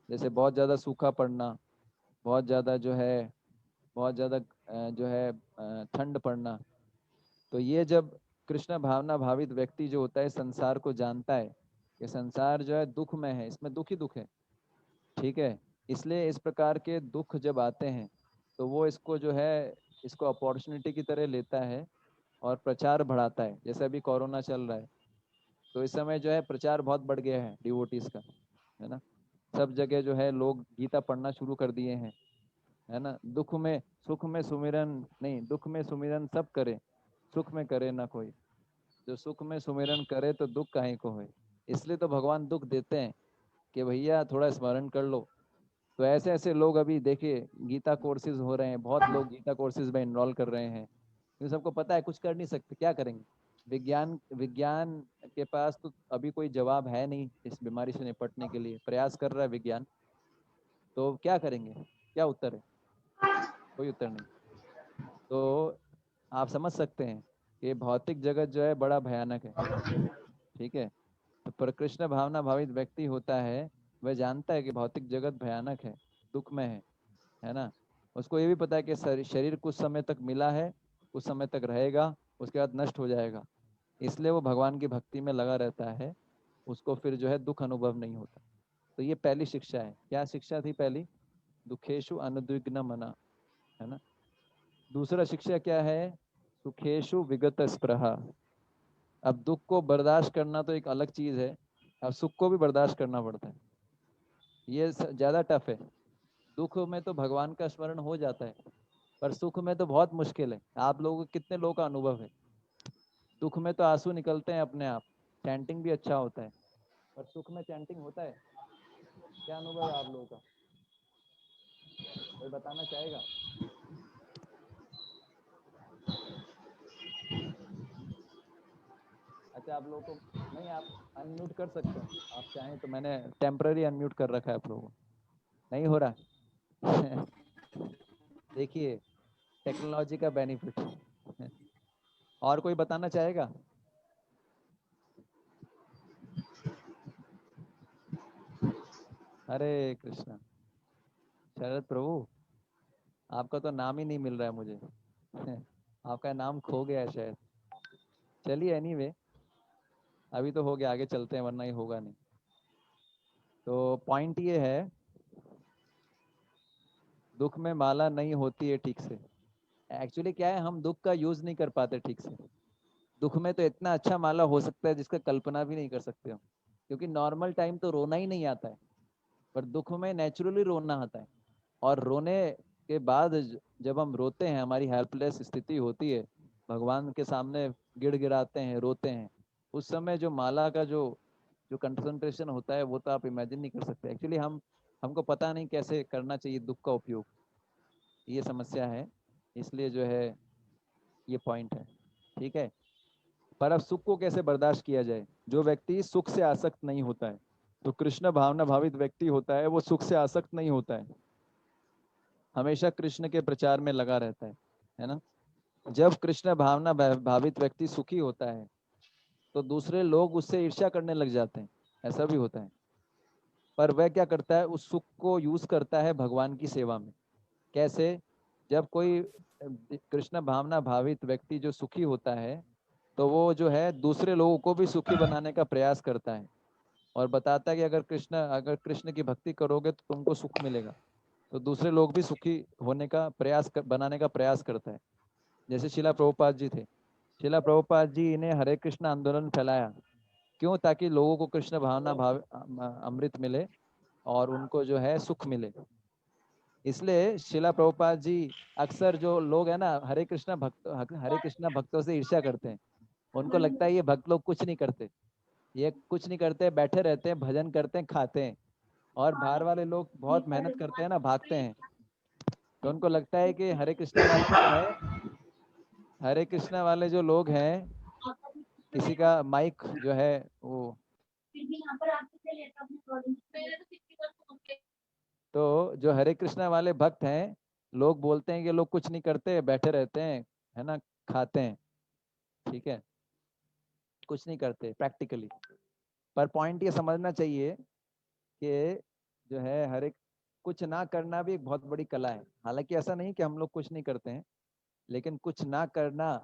जैसे बहुत ज्यादा सूखा पड़ना, बहुत ज्यादा जो है बहुत ज्यादा जो है ठंड पड़ना। तो ये जब कृष्ण भावना भावित व्यक्ति जो होता है संसार को जानता है कि संसार जो है दुख में है, इसमें दुख ही दुख है, ठीक है। इसलिए इस प्रकार के दुख जब आते हैं तो वो इसको जो है इसको अपॉर्चुनिटी की तरह लेता है और प्रचार बढ़ाता है। जैसे अभी कोरोना चल रहा है, तो इस समय जो है प्रचार बहुत बढ़ गया है डिवोटीज का, है ना। सब जगह जो है लोग गीता पढ़ना शुरू कर दिए हैं, है ना। सुख में सुमिरन नहीं, दुख में सुमिरन सब करे, सुख में करे ना कोई। जो सुख में सुमिरन करे तो दुख काहे को होए। इसलिए तो भगवान दुख देते हैं कि भैया थोड़ा स्मरण कर लो। तो ऐसे ऐसे लोग अभी देखिए गीता कोर्सेज हो रहे हैं, बहुत लोग गीता कोर्सेज में इनरोल कर रहे हैं। क्योंकि सबको पता है कुछ कर नहीं सकते, क्या करेंगे। विज्ञान के पास तो अभी कोई जवाब है नहीं इस बीमारी से निपटने के लिए, प्रयास कर रहा है विज्ञान। तो क्या करेंगे, क्या उत्तर है? कोई उत्तर नहीं। तो आप समझ सकते हैं कि भौतिक जगत जो है बड़ा भयानक है, ठीक है। तो पर कृष्ण भावना भावित व्यक्ति होता है, वह जानता है कि भौतिक जगत भयानक है, दुख में है ना। उसको ये भी पता है कि शरीर कुछ समय तक मिला है, कुछ समय तक रहेगा, उसके बाद नष्ट हो जाएगा। इसलिए वो भगवान की भक्ति में लगा रहता है, उसको फिर जो है दुख अनुभव नहीं होता। तो ये पहली शिक्षा है। क्या शिक्षा थी पहली? दुखेशु अनुद्विग्न मना, है ना। दूसरा शिक्षा क्या है? सुखेशु विगत स्पृहा। अब दुख को बर्दाश्त करना तो एक अलग चीज है, अब सुख को भी बर्दाश्त करना पड़ता है। ये ज्यादा टफ है। दुख में तो भगवान का स्मरण हो जाता है, पर सुख में तो बहुत मुश्किल है। आप लोगों को कितने लोगों का अनुभव है? दुख में तो आंसू निकलते हैं अपने आप, चैंटिंग भी अच्छा होता है, पर सुख में चैंटिंग होता है? क्या अनुभव है आप लोगों का? कोई बताना चाहेगा? अच्छा, आप लोगों को नहीं, आप अनम्यूट कर सकते हैं आप चाहें तो। मैंने टेम्पररी अनम्यूट कर रखा है आप लोगों को। नहीं हो रहा? देखिए, टेक्नोलॉजी का बेनिफिट। और कोई बताना चाहेगा? हरे कृष्णा। शरद प्रभु, आपका तो नाम ही नहीं मिल रहा है मुझे। आपका नाम खो गया है शायद। चलिए एनीवे, अभी तो हो गया, आगे चलते हैं वरना ये होगा नहीं। तो पॉइंट ये है, दुख में माला नहीं होती है ठीक से। एक्चुअली क्या है, हम दुख का यूज नहीं कर पाते ठीक से। दुख में तो इतना अच्छा माला हो सकता है जिसका कल्पना भी नहीं कर सकते हम, क्योंकि नॉर्मल टाइम तो रोना ही नहीं आता है, पर दुख में नेचुरली रोना आता है। और रोने के बाद जब हम रोते हैं, हमारी हेल्पलेस स्थिति होती है, भगवान के सामने गिड़गिड़ाते हैं, रोते हैं, उस समय जो माला का जो जो कंसंट्रेशन होता है वो तो आप इमेजिन नहीं कर सकते। एक्चुअली हमको पता नहीं कैसे करना चाहिए दुख का उपयोग, ये समस्या है। इसलिए जो है ये पॉइंट है, ठीक है। पर अब सुख को कैसे बर्दाश्त किया जाए? जो व्यक्ति सुख से आसक्त नहीं होता है, तो कृष्ण भावना भावित व्यक्ति होता है, वो सुख से आसक्त नहीं होता है, हमेशा कृष्ण के प्रचार में लगा रहता है ना। जब कृष्ण भावना भावित व्यक्ति सुखी होता है तो दूसरे लोग उससे ईर्ष्या करने लग जाते हैं, ऐसा भी होता है। पर वह क्या करता है, उस सुख को यूज करता है भगवान की सेवा में। कैसे? जब कोई कृष्ण भावना भावित व्यक्ति जो सुखी होता है, तो वो जो है दूसरे लोगों को भी सुखी बनाने का प्रयास करता है और बताता है कि अगर कृष्ण की भक्ति करोगे तो तुमको सुख मिलेगा। तो दूसरे लोग भी सुखी होने का बनाने का प्रयास करता है। जैसे शिला प्रभुपाद जी थे, शिला प्रभुपाद जी ने हरे कृष्ण आंदोलन फैलाया। क्यों? ताकि लोगों को कृष्ण भावना अमृत मिले और उनको जो है सुख मिले। इसलिए शिला प्रभुपाद जी, अक्सर जो लोग है ना हरे कृष्णा भक्तों से ईर्ष्या करते हैं। उनको लगता है ये भक्त लोग कुछ नहीं करते, ये कुछ नहीं करते, बैठे रहते हैं, भजन करते हैं, खाते हैं, और बाहर वाले लोग बहुत मेहनत करते हैं ना, भागते हैं। तो उनको लगता है कि हरे कृष्णा वाले जो है, हरे कृष्णा वाले जो लोग हैं, किसी का माइक जो है वो, तो जो हरे कृष्णा वाले भक्त हैं, लोग बोलते हैं कि लोग कुछ नहीं करते, बैठे रहते हैं, है ना, खाते हैं, ठीक है, कुछ नहीं करते प्रैक्टिकली। पर पॉइंट ये समझना चाहिए कि जो है हर एक कुछ ना करना भी एक बहुत बड़ी कला है। हालांकि ऐसा नहीं कि हम लोग कुछ नहीं करते हैं, लेकिन कुछ ना करना,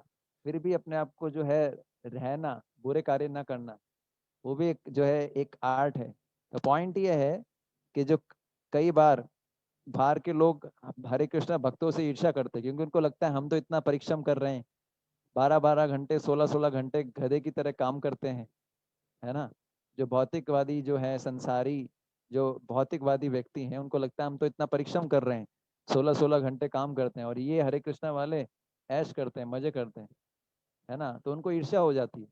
फिर भी अपने आप को जो है रहना, बुरे कार्य ना करना, वो भी एक जो है एक आर्ट है। तो पॉइंट ये है कि जो कई बार बाहर के लोग हरे कृष्णा भक्तों से ईर्ष्या करते हैं, क्योंकि उनको लगता है हम तो इतना परिश्रम कर रहे हैं, 12-12 घंटे, 16-16 घंटे गधे की तरह काम करते हैं, है ना। जो भौतिकवादी जो है, संसारी जो भौतिकवादी व्यक्ति हैं, उनको लगता है हम तो इतना परिश्रम कर रहे हैं, 16-16 घंटे काम करते हैं, और ये हरे कृष्णा वाले ऐश करते हैं, मजे करते हैं, है ना। तो उनको ईर्ष्या हो जाती है।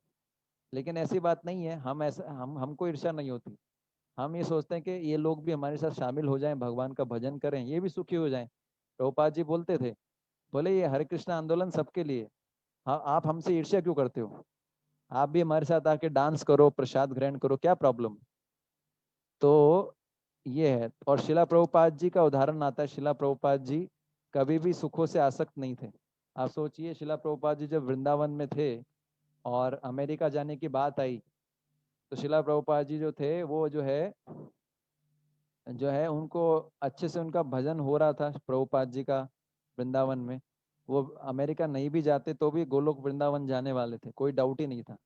लेकिन ऐसी बात नहीं है, हमको ईर्ष्या नहीं होती। हम ये सोचते हैं कि ये लोग भी हमारे साथ शामिल हो जाएं, भगवान का भजन करें, ये भी सुखी हो जाएं। प्रभुपाद जी बोलते थे, बोले ये हरे कृष्ण आंदोलन सबके लिए, हाँ, आप हमसे ईर्ष्या क्यों करते हो? आप भी हमारे साथ आके डांस करो, प्रसाद ग्रहण करो, क्या प्रॉब्लम? तो ये है। और शिला प्रभुपाद जी का उदाहरण आता है। शिला प्रभुपाद जी कभी भी सुखों से आसक्त नहीं थे। आप सोचिए, शिला प्रभुपाद जी जब वृंदावन में थे और अमेरिका जाने की बात आई, तो शिला प्रभुपाद जी जो थे, वो जो है उनको अच्छे से उनका भजन हो रहा था प्रभुपाद जी का वृंदावन में। वो अमेरिका नहीं भी जाते तो भी गोलोक वृंदावन जाने वाले थे, कोई डाउट ही नहीं था।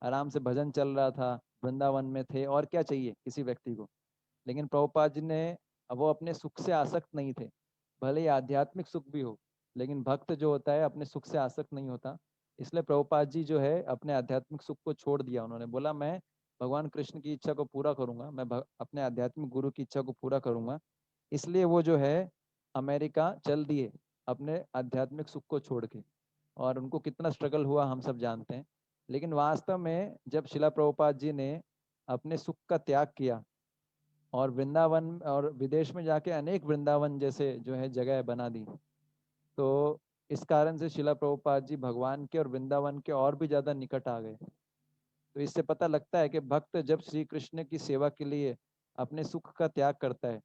आराम से भजन चल रहा था, वृंदावन में थे, और क्या चाहिए किसी व्यक्ति को। लेकिन प्रभुपाद जी ने, वो अपने सुख से आसक्त नहीं थे। भले ही आध्यात्मिक सुख भी हो, लेकिन भक्त जो होता है अपने सुख से आसक्त नहीं होता। इसलिए प्रभुपाद जी जो है अपने आध्यात्मिक सुख को छोड़ दिया। उन्होंने बोला मैं भगवान कृष्ण की इच्छा को पूरा करूंगा, मैं अपने आध्यात्मिक गुरु की इच्छा को पूरा करूंगा। इसलिए वो जो है अमेरिका चल दिए अपने आध्यात्मिक सुख को छोड़ के। और उनको कितना स्ट्रगल हुआ हम सब जानते हैं। लेकिन वास्तव में जब शिला प्रभुपाद जी ने अपने सुख का त्याग किया और वृंदावन और विदेश में जाके अनेक वृंदावन जैसे जो है जगह बना दी, तो इस कारण से शिला प्रभुपाद जी भगवान के और वृंदावन के और भी ज्यादा निकट आ गए। तो इससे पता लगता है कि भक्त जब श्री कृष्ण की सेवा के लिए अपने सुख का त्याग करता है,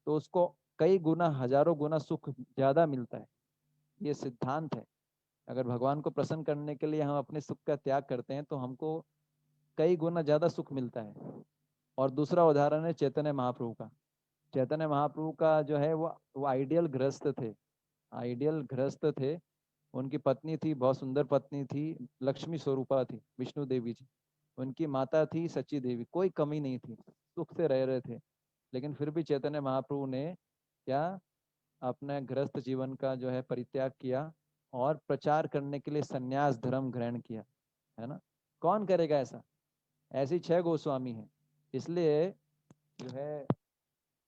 तो उसको कई गुना, हजारों गुना सुख ज्यादा मिलता है। ये सिद्धांत है। अगर भगवान को प्रसन्न करने के लिए हम अपने सुख का त्याग करते हैं, तो हमको कई गुना ज्यादा सुख मिलता है। और दूसरा उदाहरण है चैतन्य महाप्रभु का। चैतन्य महाप्रभु का जो है वो आइडियल गृहस्थ थे, आइडियल गृहस्थ थे। उनकी पत्नी थी, बहुत सुंदर पत्नी थी, लक्ष्मी स्वरूपा थी, विष्णु देवी जी। उनकी माता थी सची देवी, कोई कमी नहीं थी, सुख से रह रहे थे। लेकिन फिर भी चैतन्य महाप्रभु ने क्या, अपने गृहस्थ जीवन का जो है परित्याग किया और प्रचार करने के लिए संन्यास धर्म ग्रहण किया, है ना। कौन करेगा ऐसा? ऐसी 6 गोस्वामी हैं। इसलिए जो है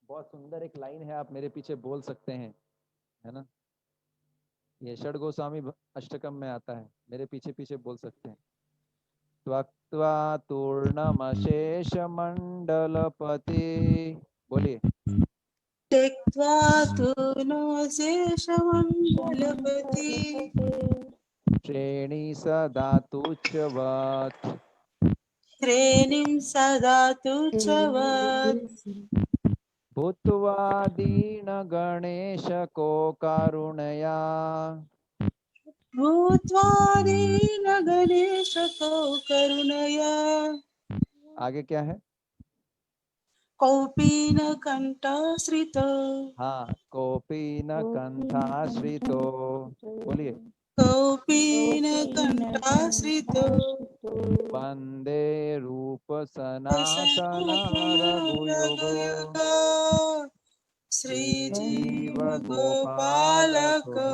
बहुत सुंदर एक लाइन है, आप मेरे पीछे बोल सकते हैं, है ना। ये षड गोस्वामी अष्टकम में आता है, मेरे पीछे पीछे बोल सकते हैं। त्वक्त्वा तूर्णमशेष मंडलपति, बोलिए। त्यक्त्वा तु नो शेषमण्डलपति श्रेणी सदातु च वत् श्रेणीं सदा तुच्छवत् भूत्वा दीनगणेश को कारुणया। भूत्वा दीनगणेश को करुणया आगे क्या है? कौपीनकण्ठाश्रितो हाँ, कोपी न कंठाश्रितो। बोलिए। कौपीनकण्ठाश्रितो वंदे रूप सनातन रघुयुगो रघुयुगो श्रीजीव श्रीजीव गोपालको। गोपालको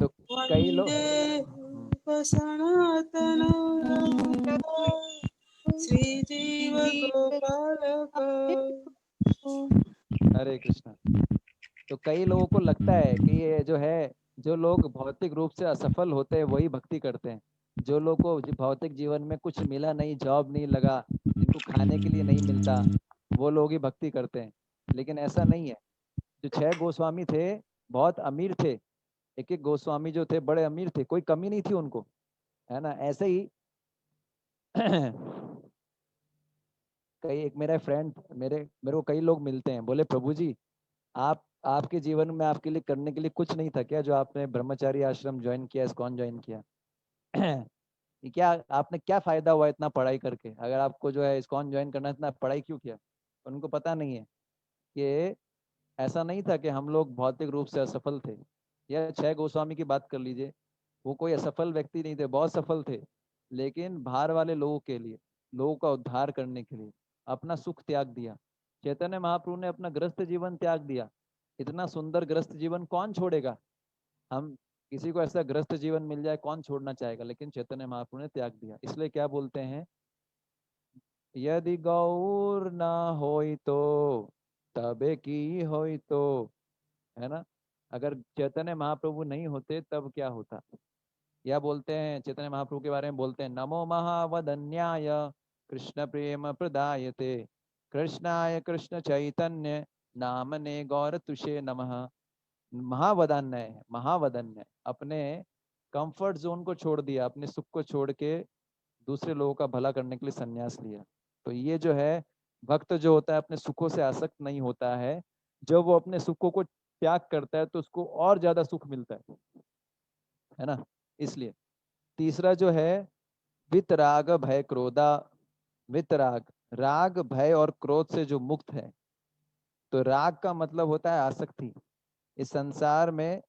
तो कई लोग वन्दे रूप सनातन रघुयुगो श्रीजीव गोपालको। हरे कृष्णा। तो कई लोगों को लगता है कि ये जो है, जो लोग भौतिक रूप से असफल होते हैं वही भक्ति करते हैं। जो लोग को भौतिक जीवन में कुछ मिला नहीं, जॉब नहीं लगा, जिनको खाने के लिए नहीं मिलता, वो लोग ही भक्ति करते हैं। लेकिन ऐसा नहीं है। जो 6 गोस्वामी थे बहुत अमीर थे। एक एक गोस्वामी जो थे बड़े अमीर थे, कोई कमी नहीं थी उनको, है ना। ऐसे ही कई एक मेरा फ्रेंड, मेरे को कई लोग मिलते हैं, बोले प्रभु जी आपके जीवन में आपके लिए करने के लिए कुछ नहीं था क्या, जो आपने ब्रह्मचारी आश्रम ज्वाइन किया, इस्कॉन ज्वाइन किया? ये क्या आपने क्या फायदा हुआ इतना पढ़ाई करके? अगर आपको जो है इस्कॉन ज्वाइन करना है, इतना पढ़ाई क्यों किया? उनको पता नहीं है कि ऐसा नहीं था कि हम लोग भौतिक रूप से असफल थे। या 6 गोस्वामी की बात कर लीजिए, वो कोई असफल व्यक्ति नहीं थे, बहुत सफल थे। लेकिन बाहर वाले लोगों के लिए, लोगों का उद्धार करने के लिए अपना सुख त्याग दिया। चैतन्य महाप्रभु ने अपना ग्रस्त जीवन त्याग दिया। इतना सुंदर ग्रस्त जीवन कौन छोड़ेगा? हम किसी को ऐसा ग्रस्त जीवन मिल जाए कौन छोड़ना चाहेगा? लेकिन चैतन्य महाप्रभु ने त्याग दिया। इसलिए क्या बोलते हैं, यदि गौर ना होई तो तबे की होई तो, है ना। अगर चैतन्य महाप्रभु नहीं होते तब क्या होता? या बोलते हैं चैतन्य महाप्रभु के बारे में, बोलते हैं नमो महावदन्याय कृष्ण प्रेम प्रदायते कृष्णाय कृष्ण चैतन्य नामने गौर तुषे नमः। महावदान्य है, महावदन्य। अपने कंफर्ट जोन को छोड़ दिया, अपने सुख को छोड़ के दूसरे लोगों का भला करने के लिए संन्यास लिया। तो ये जो है, भक्त जो होता है अपने सुखों से आसक्त नहीं होता है। जब वो अपने सुखों को त्याग करता है तो उसको और ज्यादा सुख मिलता है ना। इसलिए तीसरा जो है, वितराग भय क्रोधा। वितराग, राग भय और क्रोध से जो मुक्त है। तो राग का मतलब होता है आसक्ति। इस संसार में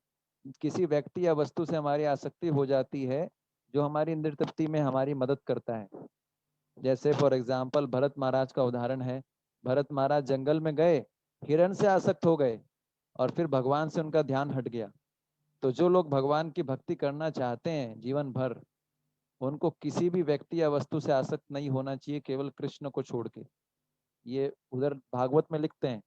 किसी व्यक्ति या वस्तु से हमारी आसक्ति हो जाती है, जो हमारी इंद्रिय तृप्ति में हमारी मदद करता है। जैसे फॉर एग्जाम्पल भरत महाराज का उदाहरण है। भरत महाराज जंगल में गए, हिरण से आसक्त हो गए और फिर भगवान से उनका ध्यान हट गया। तो जो लोग भगवान की भक्ति करना चाहते हैं जीवन भर, उनको किसी भी व्यक्ति या वस्तु से आसक्त नहीं होना चाहिए, केवल कृष्ण को छोड़ के। ये उधर भागवत में लिखते हैं,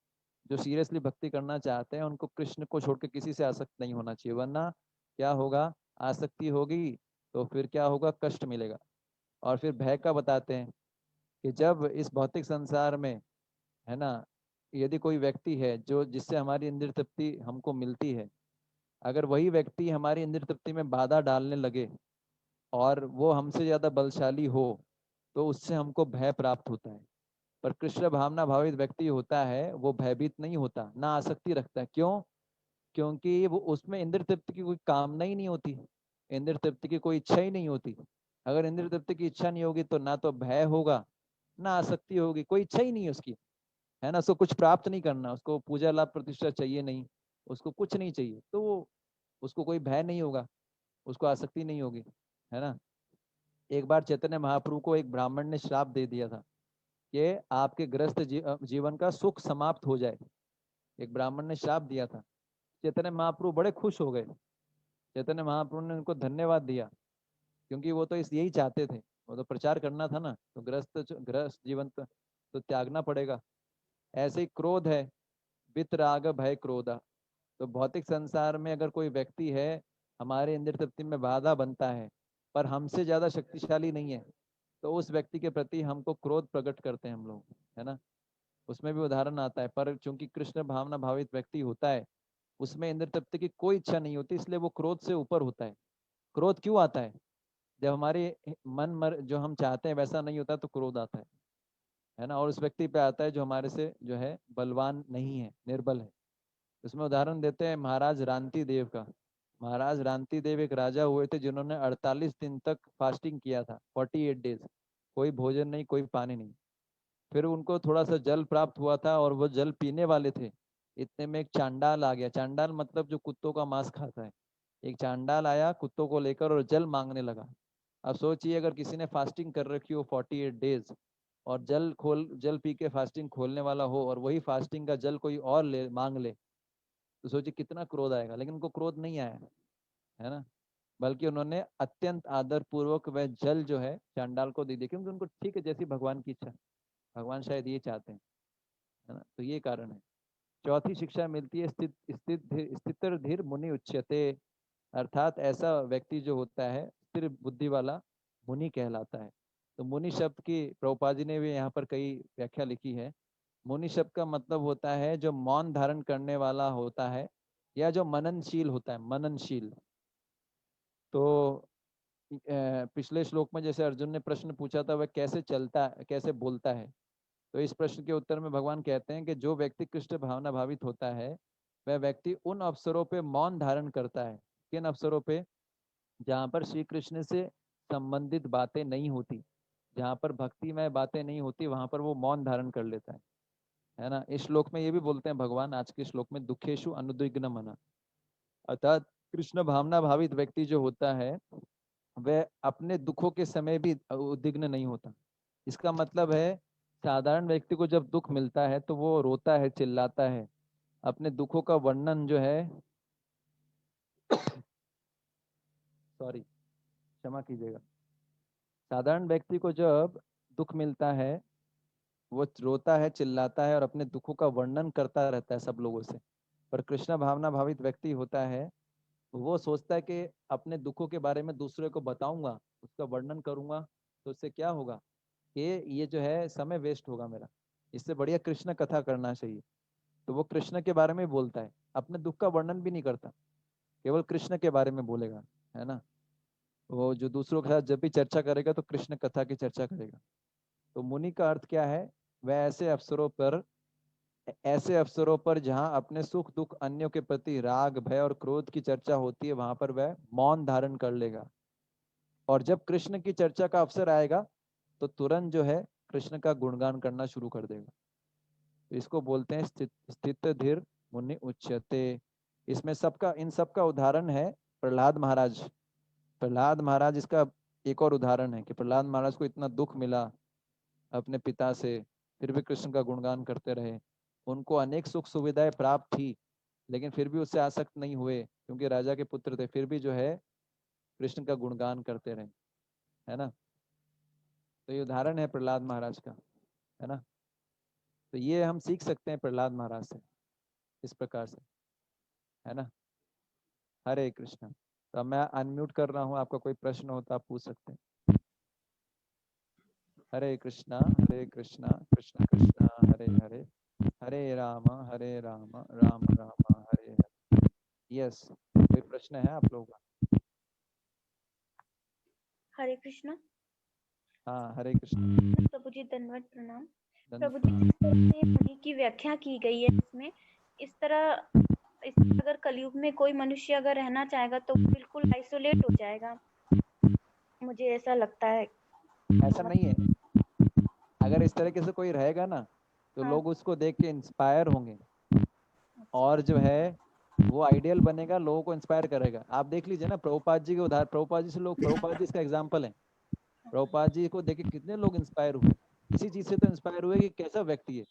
जो सीरियसली भक्ति करना चाहते हैं उनको कृष्ण को छोड़ के किसी से आसक्त नहीं होना चाहिए, वरना क्या होगा, आसक्ति होगी तो फिर क्या होगा, कष्ट मिलेगा। और फिर भय का बताते हैं कि जब इस भौतिक संसार में, है ना, यदि कोई व्यक्ति है जो जिससे हमारी इंद्रिय तृप्ति हमको मिलती है, अगर वही व्यक्ति हमारी इंद्रिय तृप्ति में बाधा डालने लगे और वो हमसे ज्यादा बलशाली हो, तो उससे हमको भय प्राप्त होता है। पर कृष्ण भावना भावित व्यक्ति होता है, वो भयभीत नहीं होता, ना आसक्ति रखता है। क्यों? क्योंकि वो उसमें इंद्रिय तृप्ति की कोई कामना ही नहीं होती, इंद्रिय तृप्ति की कोई इच्छा ही नहीं होती। अगर इंद्रिय तृप्ति की इच्छा नहीं होगी तो ना तो भय होगा, ना आसक्ति होगी, कोई इच्छा ही नहीं है उसकी, है ना। उसको कुछ प्राप्त नहीं करना, उसको पूजा लाभ प्रतिष्ठा चाहिए नहीं, उसको कुछ नहीं चाहिए, तो वो उसको कोई भय नहीं होगा, उसको आसक्ति नहीं होगी, है ना। एक बार चैतन्य महाप्रभु को एक ब्राह्मण ने श्राप दे दिया था कि आपके ग्रस्त जीवन का सुख समाप्त हो जाए। एक ब्राह्मण ने श्राप दिया था। चैतन्य महाप्रभु बड़े खुश हो गए। चैतन्य महाप्रभु ने उनको धन्यवाद दिया, क्योंकि वो तो इस यही चाहते थे, वो तो प्रचार करना था ना, तो ग्रस्त जीवन तो त्यागना पड़ेगा। ऐसे ही क्रोध है, वितराग भय क्रोधा। तो भौतिक संसार में अगर कोई व्यक्ति है, हमारे इंद्रिय तृप्ति में बाधा बनता है, पर हमसे ज्यादा शक्तिशाली नहीं है, तो उस व्यक्ति के प्रति हमको क्रोध प्रकट करते हैं हम लोग, है ना। उसमें भी उदाहरण आता है, पर चूंकि कृष्ण भावना भावित व्यक्ति होता है, उसमें इंद्र तृप्ति की कोई इच्छा नहीं होती, इसलिए वो क्रोध से ऊपर होता है। क्रोध क्यों आता है? जब हमारे जो हम चाहते हैं वैसा नहीं होता तो क्रोध आता है ना। और उस व्यक्ति पे आता है जो हमारे से जो है बलवान नहीं है, निर्बल है। उसमें उदाहरण देते हैं महाराज रांति देव का। महाराज रांति देव एक राजा हुए थे जिन्होंने 48 दिन तक फास्टिंग किया था, 48 डेज, कोई भोजन नहीं, कोई पानी नहीं। फिर उनको थोड़ा सा जल प्राप्त हुआ था और वो जल पीने वाले थे, इतने में एक चांडाल आ गया। चांडाल मतलब जो कुत्तों का मांस खाता है। एक चांडाल आया कुत्तों को लेकर और जल मांगने लगा। अब सोचिए अगर किसी ने फास्टिंग कर रखी हो 48 डेज और जल पी के फास्टिंग खोलने वाला हो और वही फास्टिंग का जल कोई और मांग ले, तो सोचिए कितना क्रोध आएगा। लेकिन उनको क्रोध नहीं आया, है ना, बल्कि उन्होंने अत्यंत आदर पूर्वक वह जल जो है चांडाल को दे दिया, क्योंकि उनको ठीक है जैसी भगवान की इच्छा, भगवान शायद ये चाहते हैं, है ना। तो ये कारण है। चौथी शिक्षा मिलती है स्थिर धीर मुनि उच्यते, अर्थात ऐसा व्यक्ति जो होता है स्थिर बुद्धि वाला मुनि कहलाता है। तो मुनि शब्द की प्रभुपाद जी ने भी यहाँ पर कई व्याख्या लिखी है। मुनि शब्द का मतलब होता है जो मौन धारण करने वाला होता है या जो मननशील होता है, मननशील। तो पिछले श्लोक में जैसे अर्जुन ने प्रश्न पूछा था वह कैसे चलता है, कैसे बोलता है, तो इस प्रश्न के उत्तर में भगवान कहते हैं कि जो व्यक्ति कृष्ण भावना भावित होता है वह व्यक्ति उन अवसरों पे मौन धारण करता है। किन अवसरों पे? जहाँ पर श्री कृष्ण से संबंधित बातें नहीं होती, जहाँ पर भक्तिमय बातें नहीं होती, वहां पर वो मौन धारण कर लेता है ना। इस श्लोक में ये भी बोलते हैं भगवान, आज के श्लोक में, दुखेशु अनुद्विग्न मना, अर्थात कृष्ण भावना भावित व्यक्ति जो होता है वह अपने दुखों के समय भी उद्विग्न नहीं होता। इसका मतलब है साधारण व्यक्ति को जब दुख मिलता है तो वो रोता है, चिल्लाता है, अपने दुखों का वर्णन जो है सॉरी, क्षमा कीजिएगा। साधारण व्यक्ति को जब दुख मिलता है वो रोता है, चिल्लाता है और अपने दुखों का वर्णन करता रहता है सब लोगों से। पर कृष्ण भावना भावित व्यक्ति होता है, वो सोचता है कि अपने दुखों के बारे में दूसरे को बताऊंगा, उसका वर्णन करूंगा, तो उससे क्या होगा कि ये जो है समय वेस्ट होगा मेरा, इससे बढ़िया कृष्ण कथा करना चाहिए। तो वो कृष्ण के बारे में बोलता है, अपने दुख का वर्णन भी नहीं करता, केवल कृष्ण के बारे में बोलेगा, है ना। वो जो दूसरों के साथ जब भी चर्चा करेगा तो कृष्ण कथा की चर्चा करेगा। तो मुनि का अर्थ क्या है? वह ऐसे अवसरों पर जहां अपने सुख दुख अन्यों के प्रति राग भय और क्रोध की चर्चा होती है वहां पर वह मौन धारण कर लेगा। और जब कृष्ण की चर्चा का अवसर आएगा तो तुरंत जो है कृष्ण का गुणगान करना शुरू कर देगा। तो इसको बोलते हैं स्थित धीर मुनि उच्यते। इसमें इन सबका उदाहरण है प्रहलाद महाराज। प्रहलाद महाराज इसका एक और उदाहरण है कि प्रहलाद महाराज को इतना दुख मिला अपने पिता से, फिर भी कृष्ण का गुणगान करते रहे। उनको अनेक सुख सुविधाएं प्राप्त थी लेकिन फिर भी उससे आसक्त नहीं हुए, क्योंकि राजा के पुत्र थे, फिर भी जो है कृष्ण का गुणगान करते रहे, है ना। तो ये उदाहरण है प्रहलाद महाराज का, है ना। तो ये हम सीख सकते हैं प्रहलाद महाराज से, इस प्रकार से, है ना। हरे कृष्ण। तो अब मैं अनम्यूट कर रहा हूँ, आपका कोई प्रश्न हो तो आप पूछ सकते हैं। हरे कृष्णा कृष्ण कृष्ण हरे हरे, हरे राम राम राम हरे हरे। यस, कोई प्रश्न है आप लोगों का? हरे कृष्ण। हाँ, हरे कृष्ण। प्रभु जी दंडवत प्रणाम। प्रभु जी, जिस तरह से मुनि की व्याख्या की गई है इसमें, इस तरह अगर कलयुग में कोई मनुष्य अगर रहना चाहेगा तो बिल्कुल आइसोलेट हो जाएगा, मुझे ऐसा लगता है। ऐसा नहीं है, अगर इस तरीके से कोई रहेगा ना तो हाँ। लोग उसको देख के इंस्पायर होंगे और जो है वो आइडियल बनेगा, लोगों को इंस्पायर करेगा। आप देख लीजिए ना प्रभुपाद जी के उदाहरण, प्रभुपाद जी से लोग, प्रभुपाद जी इसका एग्जाम्पल है। प्रभुपाद जी को देख के कितने लोग इंस्पायर हुए, इसी चीज से तो इंस्पायर हुए कि कैसा व्यक्ति है,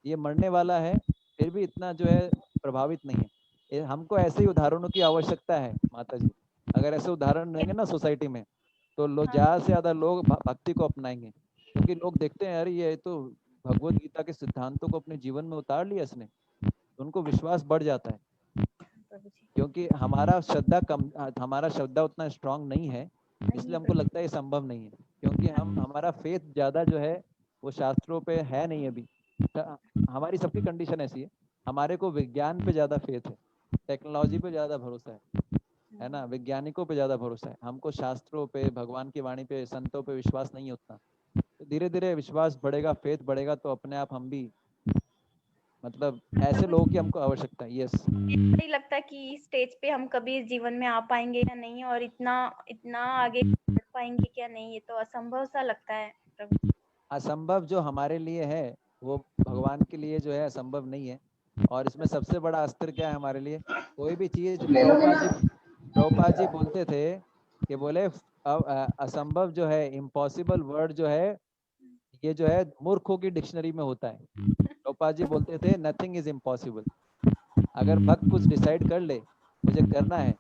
ये मरने वाला है फिर भी इतना जो है प्रभावित नहीं है। हमको ऐसे ही उदाहरणों की आवश्यकता है माता जी। अगर ऐसे उदाहरण रहेंगे ना सोसाइटी में तो लोग, ज्यादा से ज्यादा लोग भक्ति को अपनाएंगे, क्योंकि लोग देखते हैं अरे ये तो भगवत गीता के सिद्धांतों को अपने जीवन में उतार लिया इसने, उनको विश्वास बढ़ जाता है। क्योंकि हमारा श्रद्धा उतना स्ट्रांग नहीं है, इसलिए हमको लगता है ये संभव नहीं है, क्योंकि हमारा फेथ ज्यादा जो है वो शास्त्रों पे है नहीं अभी। हमारी सबकी कंडीशन ऐसी है, हमारे को विज्ञान पे ज्यादा फेथ है, टेक्नोलॉजी पे ज्यादा भरोसा है, है ना, वैज्ञानिकों पे ज्यादा भरोसा है हमको, शास्त्रों पे, भगवान की वाणी पे, संतों पे विश्वास नहीं होता। तो धीरे धीरे विश्वास बढ़ेगा, फेथ बढ़ेगा, तो अपने आप हम भी मतलब ऐसे लोगों की हमको आवश्यकता है। यस, नहीं लगता कि इस स्टेज पे हम कभी इस जीवन में आ पाएंगे या नहीं, और इतना इतना आगे बढ़ पाएंगे क्या नहीं, ये तो असंभव सा लगता है प्रभु। असंभव जो हमारे लिए है वो भगवान के लिए जो है असंभव नहीं है। और इसमें सबसे बड़ा अस्त्र क्या है हमारे लिए? कोई भी चीज, प्रभुपाद जी बोलते थे कि बोले असंभव जो है, इम्पॉसिबल वर्ड जो है, ये जो है मूर्खों की डिक्शनरी में होता है। प्रभुपाद जी बोलते थे नथिंग इज इम्पॉसिबल। अगर भक्त कुछ डिसाइड कर ले मुझे करना है,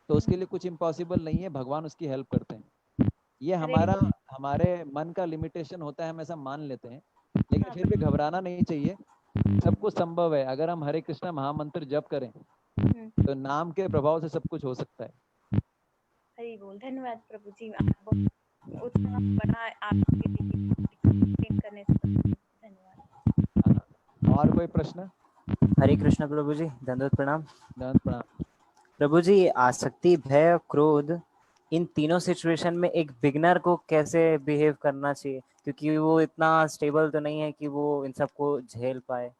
तो उसके लिए कुछ इम्पॉसिबल नहीं है, भगवान उसकी हेल्प करते हैं। ये हमारे मन का लिमिटेशन होता है, हम ऐसा मान लेते हैं, लेकिन फिर भी घबराना नहीं चाहिए। सब कुछ संभव है। अगर हम हरे कृष्णा महामंत्र जप करें तो नाम के प्रभाव से सब कुछ हो सकता है। हरि बोल। धन्यवाद प्रभु जी, आप उतना बड़ा आपके लिए करने से धन्यवाद। और कोई प्रश्न? हरे कृष्ण प्रभु जी, दंडवत प्रणाम। दंड प्रणाम। प्रभु जी, आसक्ति, भय, क्रोध, इन तीनों सिचुएशन में एक बिगनर को कैसे बिहेव करना चाहिए, क्योंकि वो इतना स्टेबल तो नहीं है कि वो इन सबको झेल पाए।